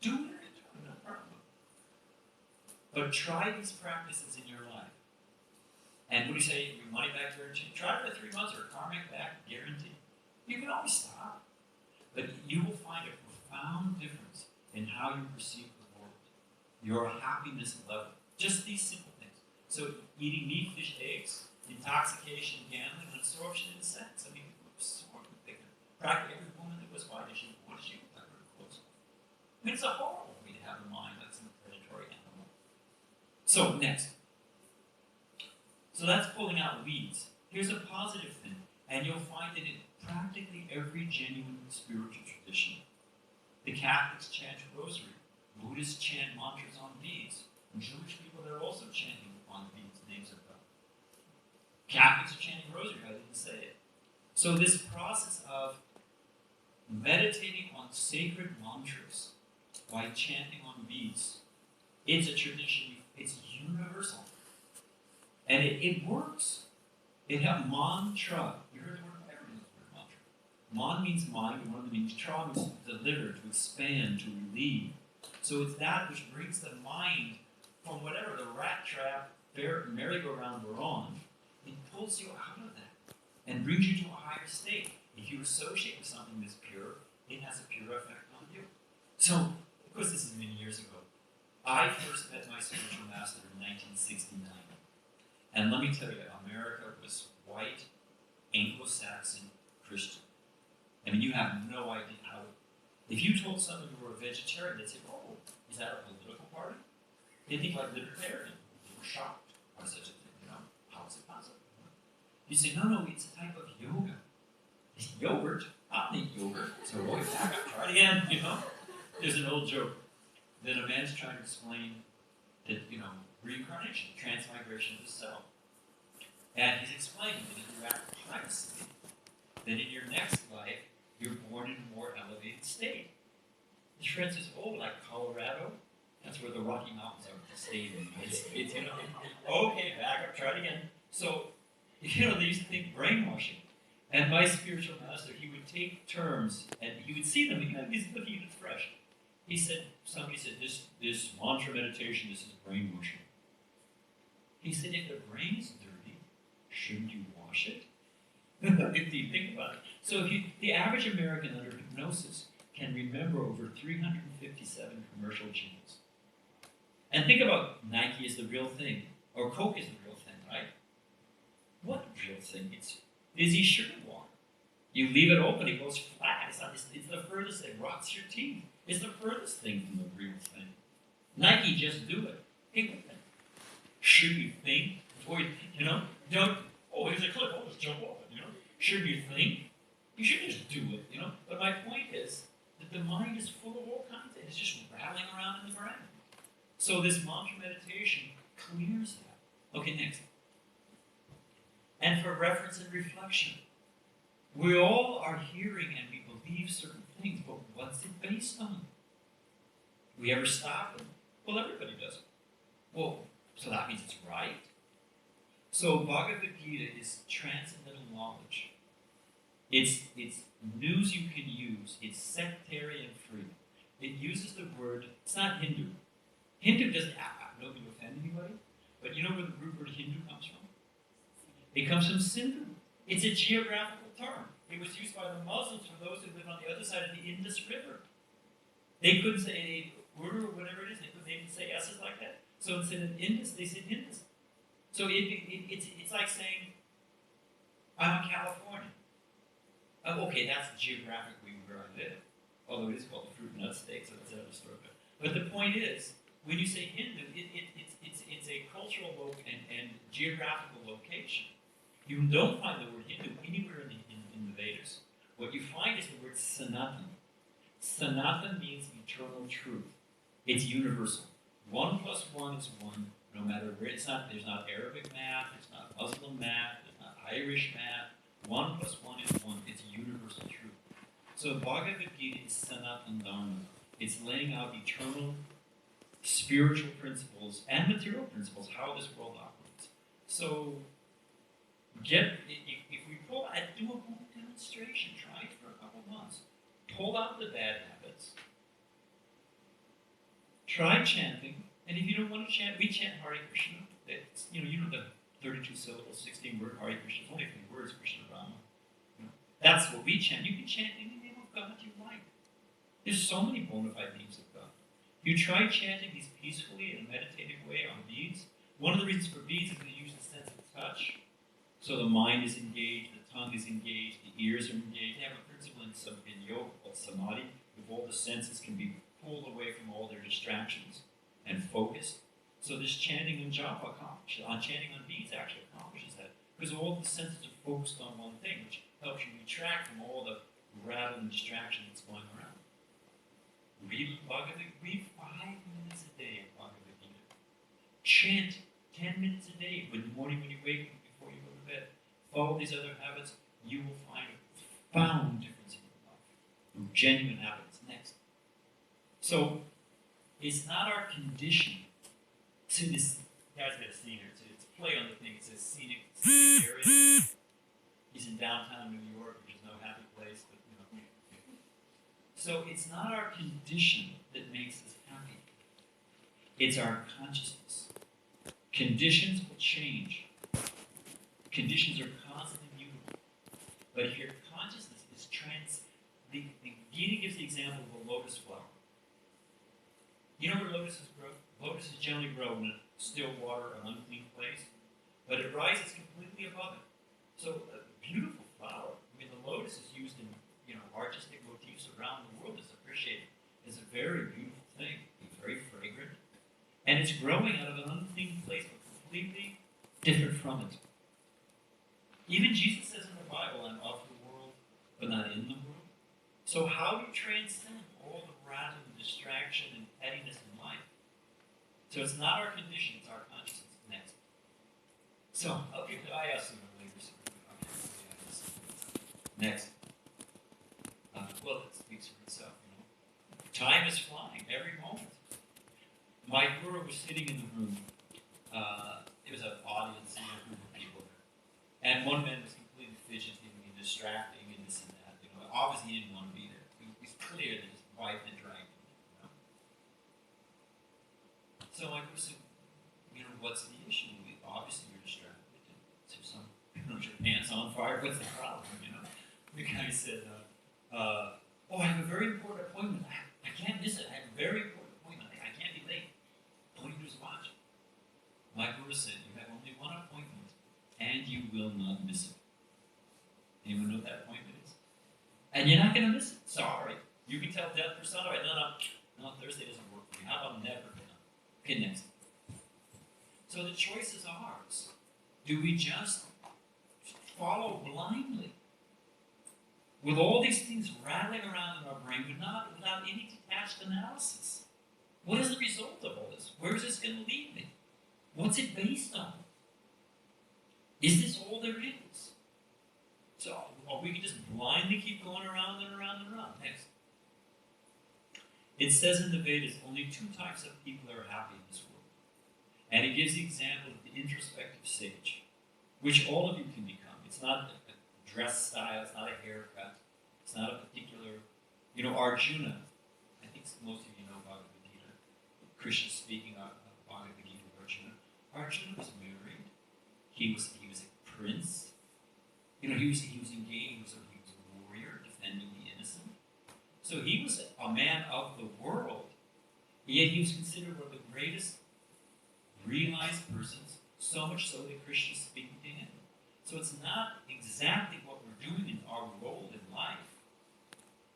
do it, no problem. But try these practices in your life. And what do you say? Your money back guarantee? Try it for 3 months or karmic back guarantee. You can always stop. But you will find a profound difference in how you perceive the world. Your happiness level. Just these simple things. So eating meat, fish, eggs, intoxication, gambling, absorption in sex. I mean, practically every woman that was white, what did she look like? Her clothes. I mean, it's a horrible way to have a mind that's an predatory animal. So, next. So that's pulling out weeds. Here's a positive thing. And you'll find that in practically every genuine spiritual tradition, the Catholics chant rosary, Buddhists chant mantras on beads, and Jewish people, they're also chanting on beads the names of God. Catholics are chanting rosary, I didn't say it. So this process of meditating on sacred mantras by chanting on beads, it's a tradition, it's universal. And it works. It has mantra. You heard the word mantra. Man means mind, and one of them means tra means to deliver, to expand, to relieve. So it's that which brings the mind from whatever the rat trap, merry-go-round we're on. It pulls you out of that and brings you to a higher state. If you associate with something that's pure, it has a pure effect on you. So, of course, this is many years ago. I first met my spiritual master in 1969. And let me tell you, America was white, Anglo-Saxon, Christian. I mean, you have no idea how. If you told someone you were a vegetarian, they'd say, "Oh, is that a political party?" They'd think like libertarian. They were shocked by such a thing. You know, how is it possible? You say, "No, it's a type of yoga. It's yogurt. I'll eat yogurt." So, boy, back up, try it again. You know, there's an old joke that a man's trying to explain that reincarnation, transmigration of the self. And he's explaining that if you act piously, that in your next life, you're born in a more elevated state. His friend says, "Oh, like Colorado? That's where the Rocky Mountains are, the state." It's okay, back up, try it again. So, they used to think brainwashing. And my spiritual master, he would take terms, and he would see them, he's looking at it fresh. He said, somebody said, this mantra meditation, this is brainwashing. He said, if the brain is dirty, shouldn't you wash it? If you think about it. So the average American under hypnosis can remember over 357 commercial jingles. And think about Nike is the real thing, or Coke is the real thing, right? What real thing? It's fizzy sugar water. You leave it open, it goes flat. It's the furthest thing. Rots your teeth. It's the furthest thing from the real thing. Nike, just do it. Hey, wait a minute. Should you think before don't, oh, here's a clip, I'll just jump off it, Should you think? You should just do it, But my point is that the mind is full of all kinds of things. It's just rattling around in the brain. So this mantra meditation clears that. Okay, next. And for reference and reflection, we all are hearing and we believe certain things, but what's it based on? We ever stop them? Well, everybody does it. Well, so that means it's right. So Bhagavad Gita is transcendental knowledge. It's news you can use. It's sectarian free. It uses the word, it's not Hindu. Hindu doesn't, I don't mean to offend anybody, but you know where the root word Hindu comes from? It comes from Sindhu. It's a geographical term. It was used by the Muslims for those who lived on the other side of the Indus River. They couldn't say Urdu or whatever it is. They didn't say S's like that. So instead of Indus, they said Hindus. So it's like saying, I'm a Californian. Okay, that's geographically where I live. Although it is called the fruit and nut state, so that's another story. But the point is, when you say Hindu, it's a cultural and geographical location. You don't find the word Hindu anywhere in the Vedas. What you find is the word Sanatan. Sanatan means eternal truth. It's universal. 1 plus 1 is 1, no matter where. There's not Arabic math, there's not Muslim math, there's not Irish math. 1 plus 1 is 1. It's universal truth. So Bhagavad Gita is Sanatan Dharma. It's laying out eternal spiritual principles and material principles, how this world operates. So if we do a group demonstration, try it for a couple months. Pull out the bad habits. Try chanting, and if you don't want to chant, we chant Hare Krishna. It's, the 32 syllables, 16 word Hare Krishna. It's only 3 words, Krishna Rama. That's what we chant. You can chant any name of God you like. There's so many bona fide names of God. You try chanting these peacefully in a meditative way on beads. One of the reasons for beads is to use the sense of touch. So the mind is engaged, the tongue is engaged, the ears are engaged. They have a principle in yoga called samadhi, if all the senses can be pulled away from all their distractions and focused. So this chanting on japa chanting on beads actually accomplishes that. Because all the senses are focused on one thing, which helps you retract from all the rattle and distraction that's going around. Read Bhagavad Gita. Read 5 minutes a day of Bhagavad Gita. Chant 10 minutes a day in the morning when you wake up, before you go to bed. Follow these other habits. You will find a profound difference in your life. Genuine habits. Next. So, it's not our condition to this. Guys, got a scene here. It's a play on the thing. It says scenic area. He's in downtown New York, which is no happy place, but you know. So it's not our condition that makes us happy. It's our consciousness. Conditions will change. Conditions are constantly mutable. But if your consciousness is the Gita gives the example of a lotus flower. You know where lotuses grow? Lotuses generally grow in a still water, an unclean place, but it rises completely above it. So a beautiful flower. I mean, the lotus is used in artistic motifs around the world. It's appreciated. It's a very beautiful thing. It's very fragrant, and it's growing out of an unclean place, but completely different from it. Even Jesus says in the Bible, "I'm of the world, but not in the world." So how do you transcend all the rattle and distraction and pettiness in life? So it's not our condition, it's our consciousness. Next. So, okay, I asked them earlier. Next. Well, it speaks for itself, Time is flying, every moment. My guru was sitting in the room. It was an audience, a group of people there. And one man was completely fidgeting and distracting and this and that. Obviously he didn't want to be there. It was clear that his wife had dragged him. So my guru said, what's the issue? Obviously you're distracted. So your pants on fire, what's the problem, The guy said, I have a very important appointment. I can't miss it. I have a very important appointment. I can't be late. All you do is watch. My guru said, you have only one appointment, and you will not miss it. Anyone know what that appointment is? And you're not going to miss it. Sorry. You can tell death for sunlight. No, Thursday doesn't work for me. How about never? Okay, next. So the choice is ours. Do we just follow blindly? With all these things rattling around in our brain, without any detached analysis. What is the result of all this? Where is this going to lead me? What's it based on? Is this all there is? So, or we can just blindly keep going around and around and around. Next. It says in the Vedas, only 2 types of people are happy in this world. And it gives the example of the introspective sage, which all of you can become. It's not a dress style, it's not a haircut, it's not a particular, Arjuna. I think most of you know Bhagavad Gita. Krishna speaking of Bhagavad Gita of Arjuna. Arjuna was married. He was a prince. He was engaged. He was a warrior defending the innocent. So he was a man of the world. Yet he was considered one of the greatest realized persons, so much so that Krishna is speaking to him. So it's not exactly what we're doing in our role in life.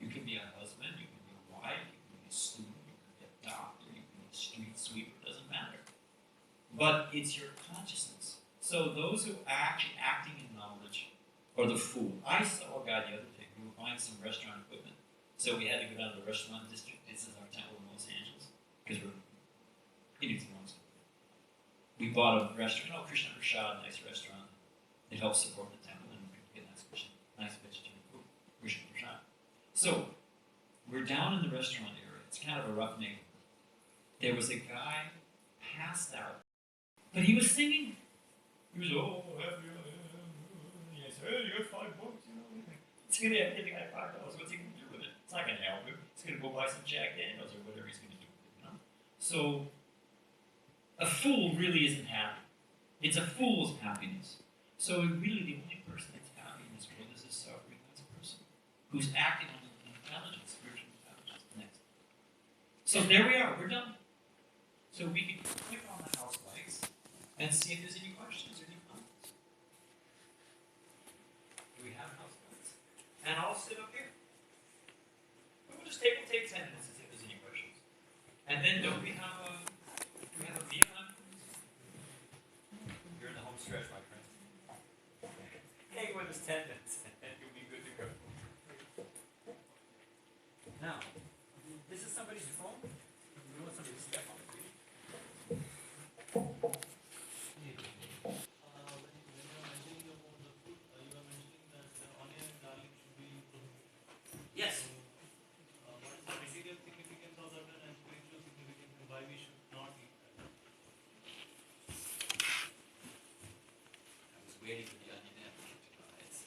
You can be a husband, you can be a wife, you can be a student, you can be a doctor, you can be a street sweeper, it doesn't matter. But it's your consciousness. So those who are actually acting in knowledge are the fool. I saw a guy the other day who was buying some restaurant equipment. So we had to go down to the restaurant district. This is our temple in Los Angeles. Because we're eating the wrong stuff. We bought a restaurant, Krishna Prasad, nice restaurant. It helps support the temple and we get nice vegetarian food. Krishna Prasad. So, we're down in the restaurant area. It's kind of a rough neighborhood. There was a guy passed out. But he was singing. He was, he said, hey, you got $5, It's going to have the guy $5. What's he going to do with it? It's not going to help him. He's going to go buy some Jack Daniels or whatever he's going to do with it, So, a fool really isn't happy. It's a fool's happiness. So really the only person that's happy in this world is a suffering person who's acting on intelligence, spiritual intelligence. Next. So there we are, we're done. So we can click on the house lights and see if there's any questions or any comments. Do we have house lights? And I'll sit up here. We'll take 10 minutes to see if there's any questions. And then do we have a meal on? You're in the home stretch, my friend. understand that, you'll be good to go. Now, this is somebody's phone. You want somebody to step on it? Yes. What is the medical significance of that and spiritual significance and why we should not eat that? I was waiting for the onion apple to rise.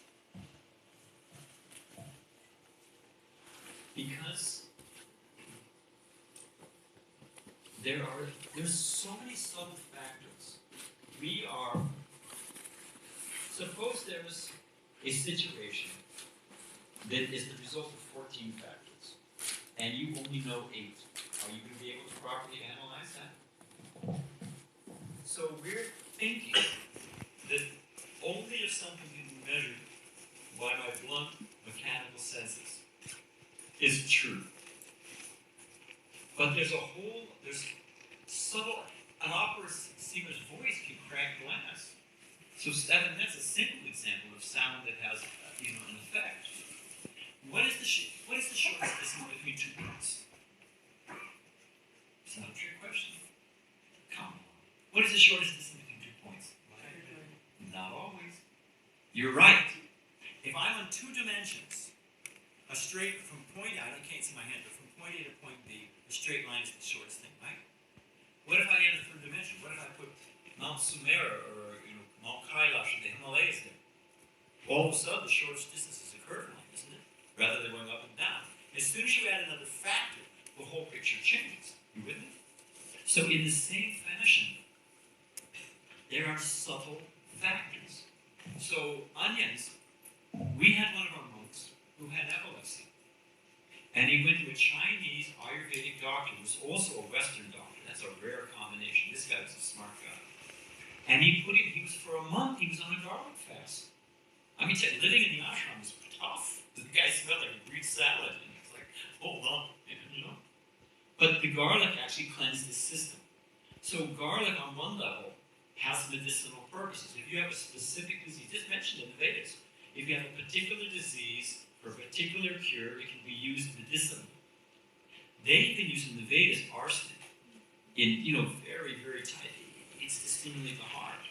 Because there's so many subtle factors. Suppose there's a situation that is the result of 14 factors, and you only know 8. Are you going to be able to properly analyze that? So we're thinking that only if something can be measured by my blunt mechanical senses is true. But there's subtle, an opera singer's voice can crack glass. So that's a simple example of sound that has, an effect. What is the shortest distance between 2 points? It's not a trick question. Come on. What is the shortest distance between 2 points? Not always. You're right. If I'm on 2 dimensions, a straight from point A, I can't see my hand, but from point A to point B, a straight line is the shortest thing, right? What if I get a 3rd dimension? What if I put Mount Sumera or Mount Kailash or the Himalayas there? All of a sudden, the shortest distance is a curved line, isn't it? Rather than going up and down. As soon as you add another factor, the whole picture changes. You with me? So in the same fashion, there are subtle factors. So onions, we had one of our monks who had epilepsy. And he went to a Chinese Ayurvedic doctor who was also a Western doctor. That's a rare combination. This guy was a smart guy. And for a month, he was on a garlic fast. I mean, living in the ashram was tough. The guy smelled like a Greek salad. And he was like, hold on, But the garlic actually cleansed his system. So garlic, on one level, has medicinal purposes. If you have a specific disease, just mentioned in the Vedas, if you have a particular disease for a particular cure, it can be used medicinally. They've been using the Vedas arsenic in, very, very tight. It's to stimulate the heart.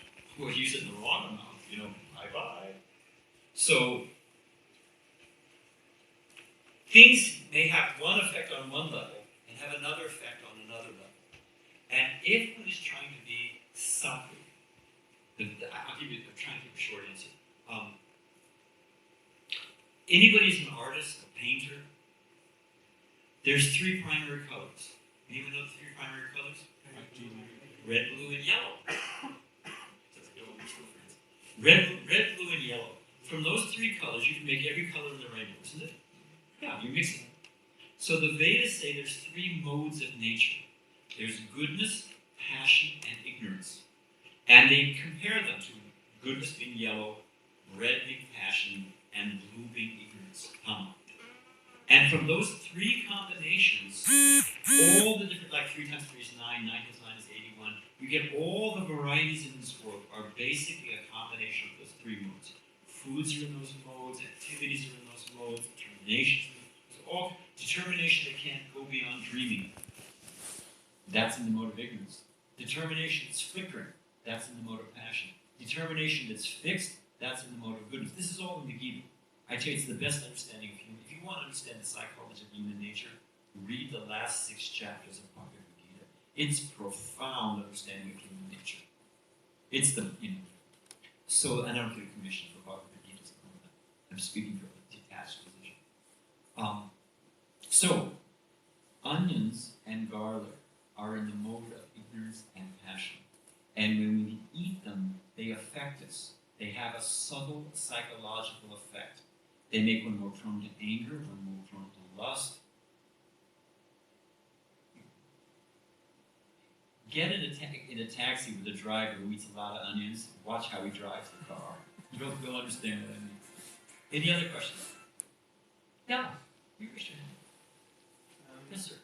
Or use it in the wrong amount, bye-bye. So, things may have one effect on one level and have another effect on another level. And if one is trying to be subtle, I'm trying to give a short answer. Anybody who's an artist, a painter, there's 3 primary colors. Anyone know the 3 primary colors? Red, blue, and yellow. Red, blue, and yellow. From those 3 colors, you can make every color in the rainbow, isn't it? Yeah, you're mixing them. So the Vedas say there's 3 modes of nature. There's goodness, passion, and ignorance. And they compare them to goodness being yellow, red being passion, and blue being ignorance. And from those 3 combinations, all the different, like 3 times 3 is 9, 9 times 9 is 81, you get all the varieties in this world are basically a combination of those 3 modes. Foods are in those modes, activities are in those modes, determinations. All determination that can't go beyond dreaming. That's in the mode of ignorance. Determination that's flickering. That's in the mode of passion. Determination that's fixed. That's in the mode of goodness. This is all in the Gita. I tell you, it's the best understanding of human. If you want to understand the psychology of human nature, read the last 6 chapters of Bhagavad Gita. It's profound understanding of human nature. It's the, So, and I don't get a commission for Bhagavad Gita. I'm speaking from a detached position. So, onions and garlic are in the mode of ignorance and passion. And when we eat them, they affect us. They have a subtle psychological effect. They make one more prone to anger, one more prone to lust. Get in a taxi with a driver who eats a lot of onions. Watch how he drives the car. You'll understand what I mean. Any other questions? Yeah. You wish to have. Yes, sir.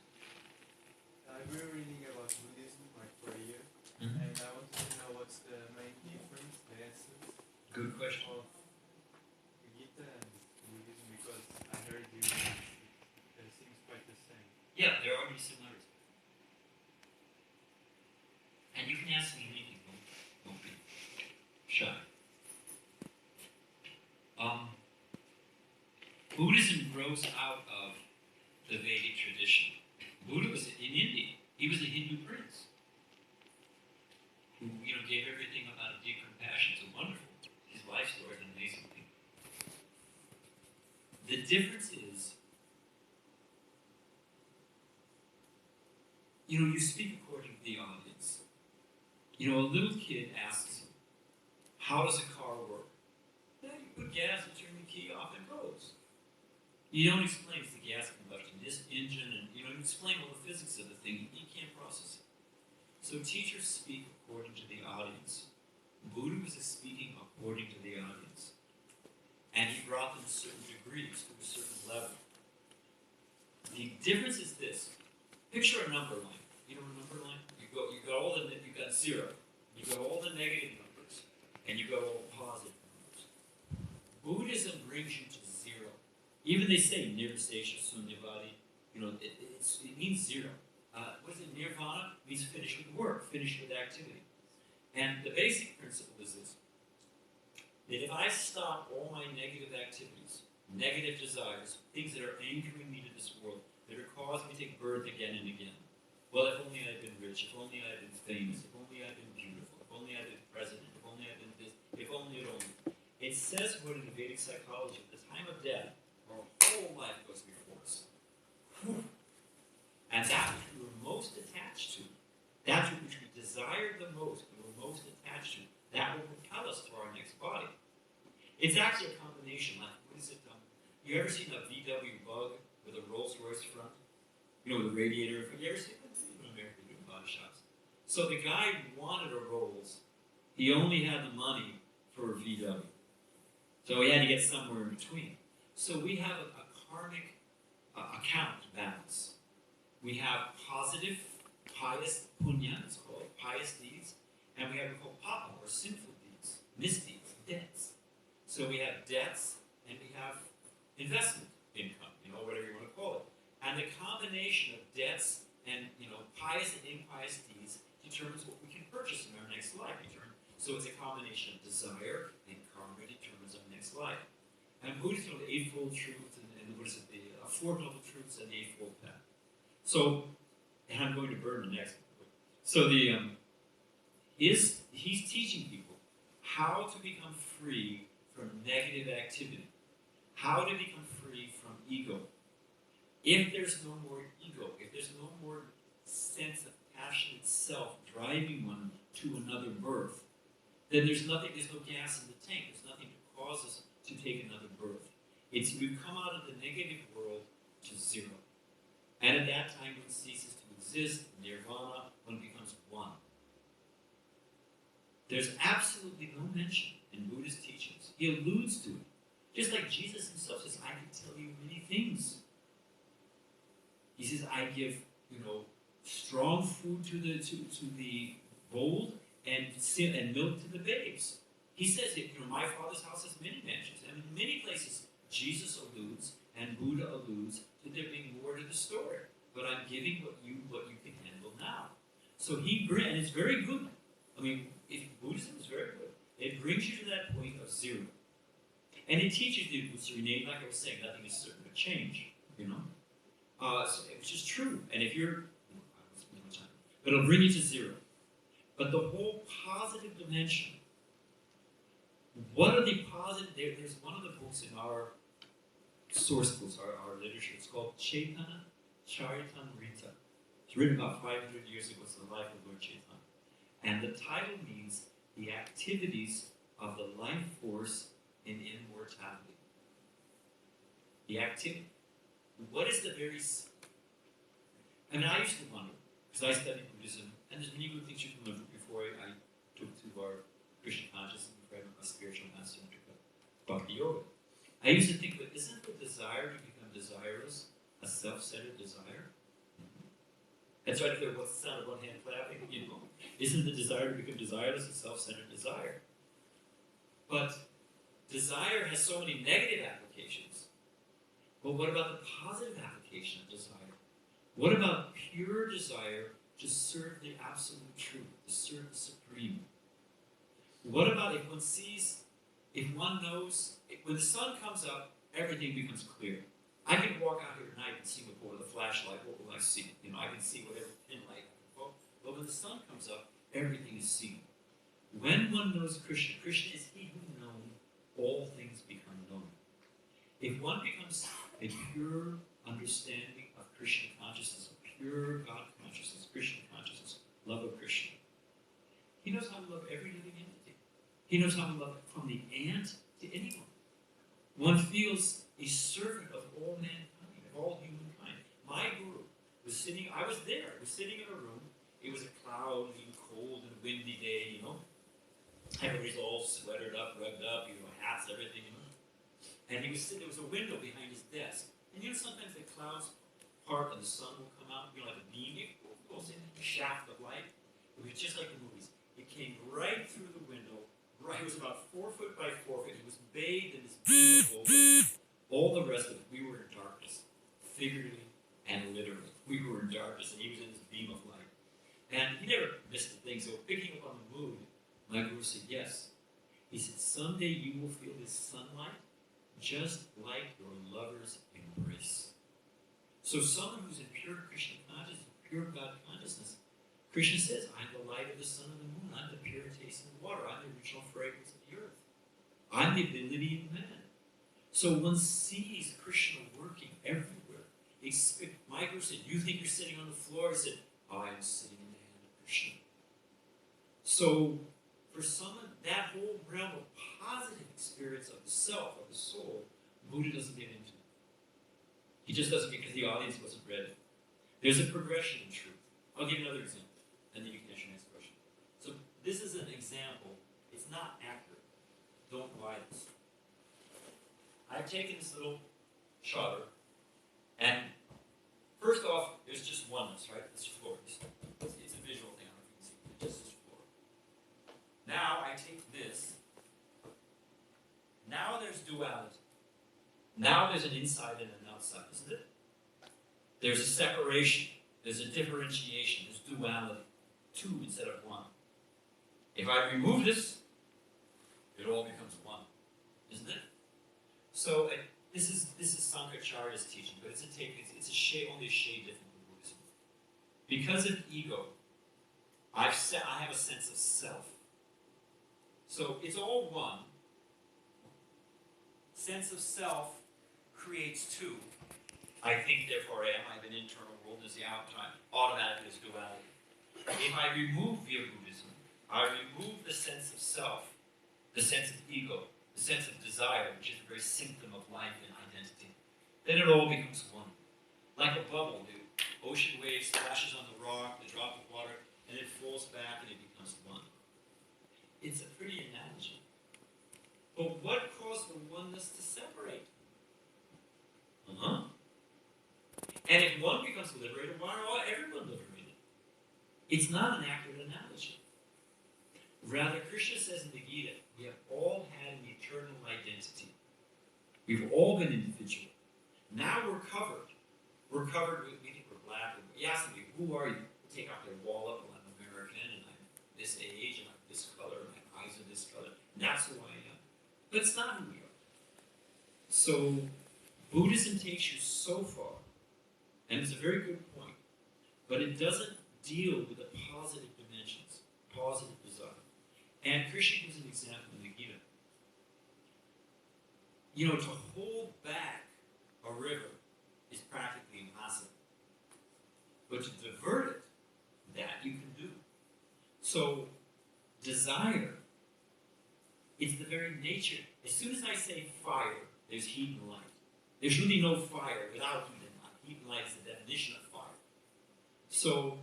I've been reading about Buddhism for a year, Mm-hmm. and I wanted to know what's the main difference, the essence Good question. of Buddhism grows out of the Vedic tradition. Buddha was in India. He was a Hindu prince who, gave everything out of deep compassion. So wonderful. His life story is an amazing thing. The difference is, you speak according to the audience. A little kid asks, how does a car work? Well, you put gas and turn the key off and it goes. You don't explain it's the gas combustion, this engine, and you explain all the physics of the thing. You can't process it. So teachers speak according to the audience. Buddha was speaking according to the audience. And he brought them to certain degrees, to a certain level. The difference is this. Picture a number line. You know a number line? You got zero. You got all the negative numbers. And you got all the positive numbers. Buddhism brings you to zero. Even they say nirvana sunyavadi, it means zero. What is it? Nirvana means finish with work, finish with activity. And the basic principle is this: that if I stop all my negative activities, negative desires, things that are anchoring me to this world, that are causing me to take birth again and again. Well, if only I had been rich, if only I had been famous, if only I had been beautiful, if only I had been president, if only I had been this, if only it only. It says, according to Vedic psychology, at the time of death, our whole life goes before us. And that which we were most attached to, that which we desired the most, we were most attached to, that will propel us to our next body. It's actually a combination. Like, what is it? You ever seen a VW Bug with a Rolls Royce front? With a radiator in front? You ever seen that? In America, doing body shops. So the guy wanted a Rolls. He only had the money for a VW. So he had to get somewhere in between. So we have a karmic account balance. We have positive, pious punya, it's called, pious deeds, and we have what we call papa, or sinful deeds, misdeeds, debts. So we have debts, and we have investment income, whatever you want to call it. And the combination of debts and, pious and impious deeds determines what we can purchase in our next life. So it's a combination of desire and karma determines our next life. And Buddhism, the Eightfold Truth, and what is it, the Four Noble Truths and the Eightfold Path. So, and I'm going to burn the next one. So he's teaching people how to become free from negative activity, how to become free from ego. If there's no more ego, if there's no more sense of passionate self driving one to another birth, then there's no gas in the tank. There's nothing to cause us to take another birth. We've come out of the negative world to zero. And at that time, one ceases to exist, nirvana, one becomes one. There's absolutely no mention in Buddhist teachings. He alludes to it. Just like Jesus himself says, I can tell you many things. He says, I give, strong food to the bold and milk to the babes. He says, my Father's house has many mansions. And in many places, Jesus alludes and Buddha alludes to there being more to the story. But I'm giving what you can handle now. So and it's very good. Buddhism is very good. It brings you to that point of zero. And it teaches you to rename, like I was saying, nothing is certain to change, which is true. And if you're, I won't spend much time, but it'll bring you to zero. But the whole positive dimension, what are the positive, there's one of the books in our source books, our literature, it's called Chaitanya Charitamrita. It's written about 500 years ago, it's the life of Lord Chaitanya. And the title means the activities of the life force in immortality. The activity. What is the very... I used to wonder, because I studied Buddhism, and there's many good things you can learn before I took to our Krishna consciousness, before I met my spiritual master and took up Bhakti Yoga. I used to think, but isn't the desire to become desirous a self-centered desire? That's right, what's the sound of one hand clapping? Isn't the desire to become desireless a self-centered desire? But desire has so many negative applications. Well, what about the positive application of desire? What about pure desire to serve the absolute truth, to serve the supreme? What about if one knows, when the sun comes up, everything becomes clear. I can walk out here at night in Singapore with a flashlight. What will I see? I can see whatever pin light I can poke. But when the sun comes up, everything is seen. When one knows Krishna, Krishna is he who known, all things become known. If one becomes a pure understanding of Krishna consciousness, of pure God consciousness, Krishna consciousness, love of Krishna, he knows how to love every living entity. He knows how to love from the ant to anyone. One feels a servant of all mankind, of all humankind. My guru was sitting, I was there, was sitting in a room. It was a cloudy, cold, and windy day, Everybody's all sweatered up, rugged up, hats, everything, And he was sitting, there was a window behind his desk. And sometimes the clouds part and the sun will come out, like a beam, it goes in a shaft of light. It was just like the movies. It came right through the window, it was about 4 foot by 4 foot. It was bathed in this beam of gold. All the rest of it, we were in darkness, figuratively and literally. We were in darkness, and he was in this beam of light. And he never missed a thing, so picking up on the mood, my guru said, yes. He said, someday you will feel this sunlight just like your lover's embrace. So someone who's in pure Krishna consciousness, pure God consciousness, Krishna says, I'm the light of the sun and the moon. I'm the pure taste of the water. I'm the original fragrance of the earth. I'm the ability of man. So one sees Krishna working everywhere. My guru said, you think you're sitting on the floor? He said, I'm sitting in the hand of Krishna. So for someone, that whole realm of positive experience of the self, of the soul, Buddha doesn't get into. He just doesn't, because the audience wasn't ready. There's a progression in truth. I'll give you another example, and then you can ask your next question. So this is an example. It's not accurate. Don't buy this. I've taken this little shutter, and first off, there's just oneness, right? This floor. It's a visual thing. I don't know if you can see it. Just this floor. Now I take this. Now there's duality. Now there's an inside and an outside, isn't it? There's a separation. There's a differentiation. There's duality. Two instead of one. If I remove this, it all becomes one, isn't it? So this is Sankaracharya's teaching, but it's a shade, only a shade different from Buddhism. Because of ego, I have a sense of self. So it's all one. Sense of self creates two. I think, therefore I am. I have an internal world. There's the outside. Automatically there's duality. If I remove via Buddhism, I remove the sense of self, the sense of ego, the sense of desire, which is the very symptom of life and identity. Then it all becomes one. Like a bubble, the ocean wave splashes on the rock, the drop of water, and it falls back and it becomes one. It's a pretty analogy. But what caused the oneness to separate? And if one becomes liberated, why are everyone liberated? It's not an accurate analogy. Rather, Krishna says in the Gita, we have all had an eternal identity. We've all been individual. Now we're covered. We're covered with, we think we're black. You ask me, who are you? They take out their wall up, well, I'm American, and I'm this age, and I'm this color, and my eyes are this color. And that's who I am. But it's not who we are. So, Buddhism takes you so far, and it's a very good point, but it doesn't deal with the positive dimensions, positive desire. And Krishna gives an example in the Gita. To hold back a river is practically impossible. But to divert it, that you can do. So, desire, it's the very nature. As soon as I say fire, there's heat and light. There's really no fire without heat and light. Heat and light is the definition of fire. So,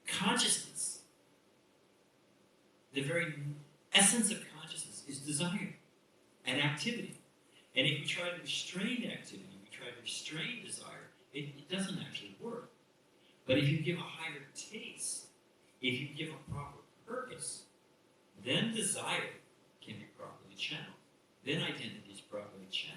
consciousness, the very essence of consciousness is desire and activity. And if we try to restrain activity, we try to restrain desire, it doesn't actually work. But if you give a higher taste, if you give a proper purpose, then desire can be properly channeled. Then identity is properly channeled.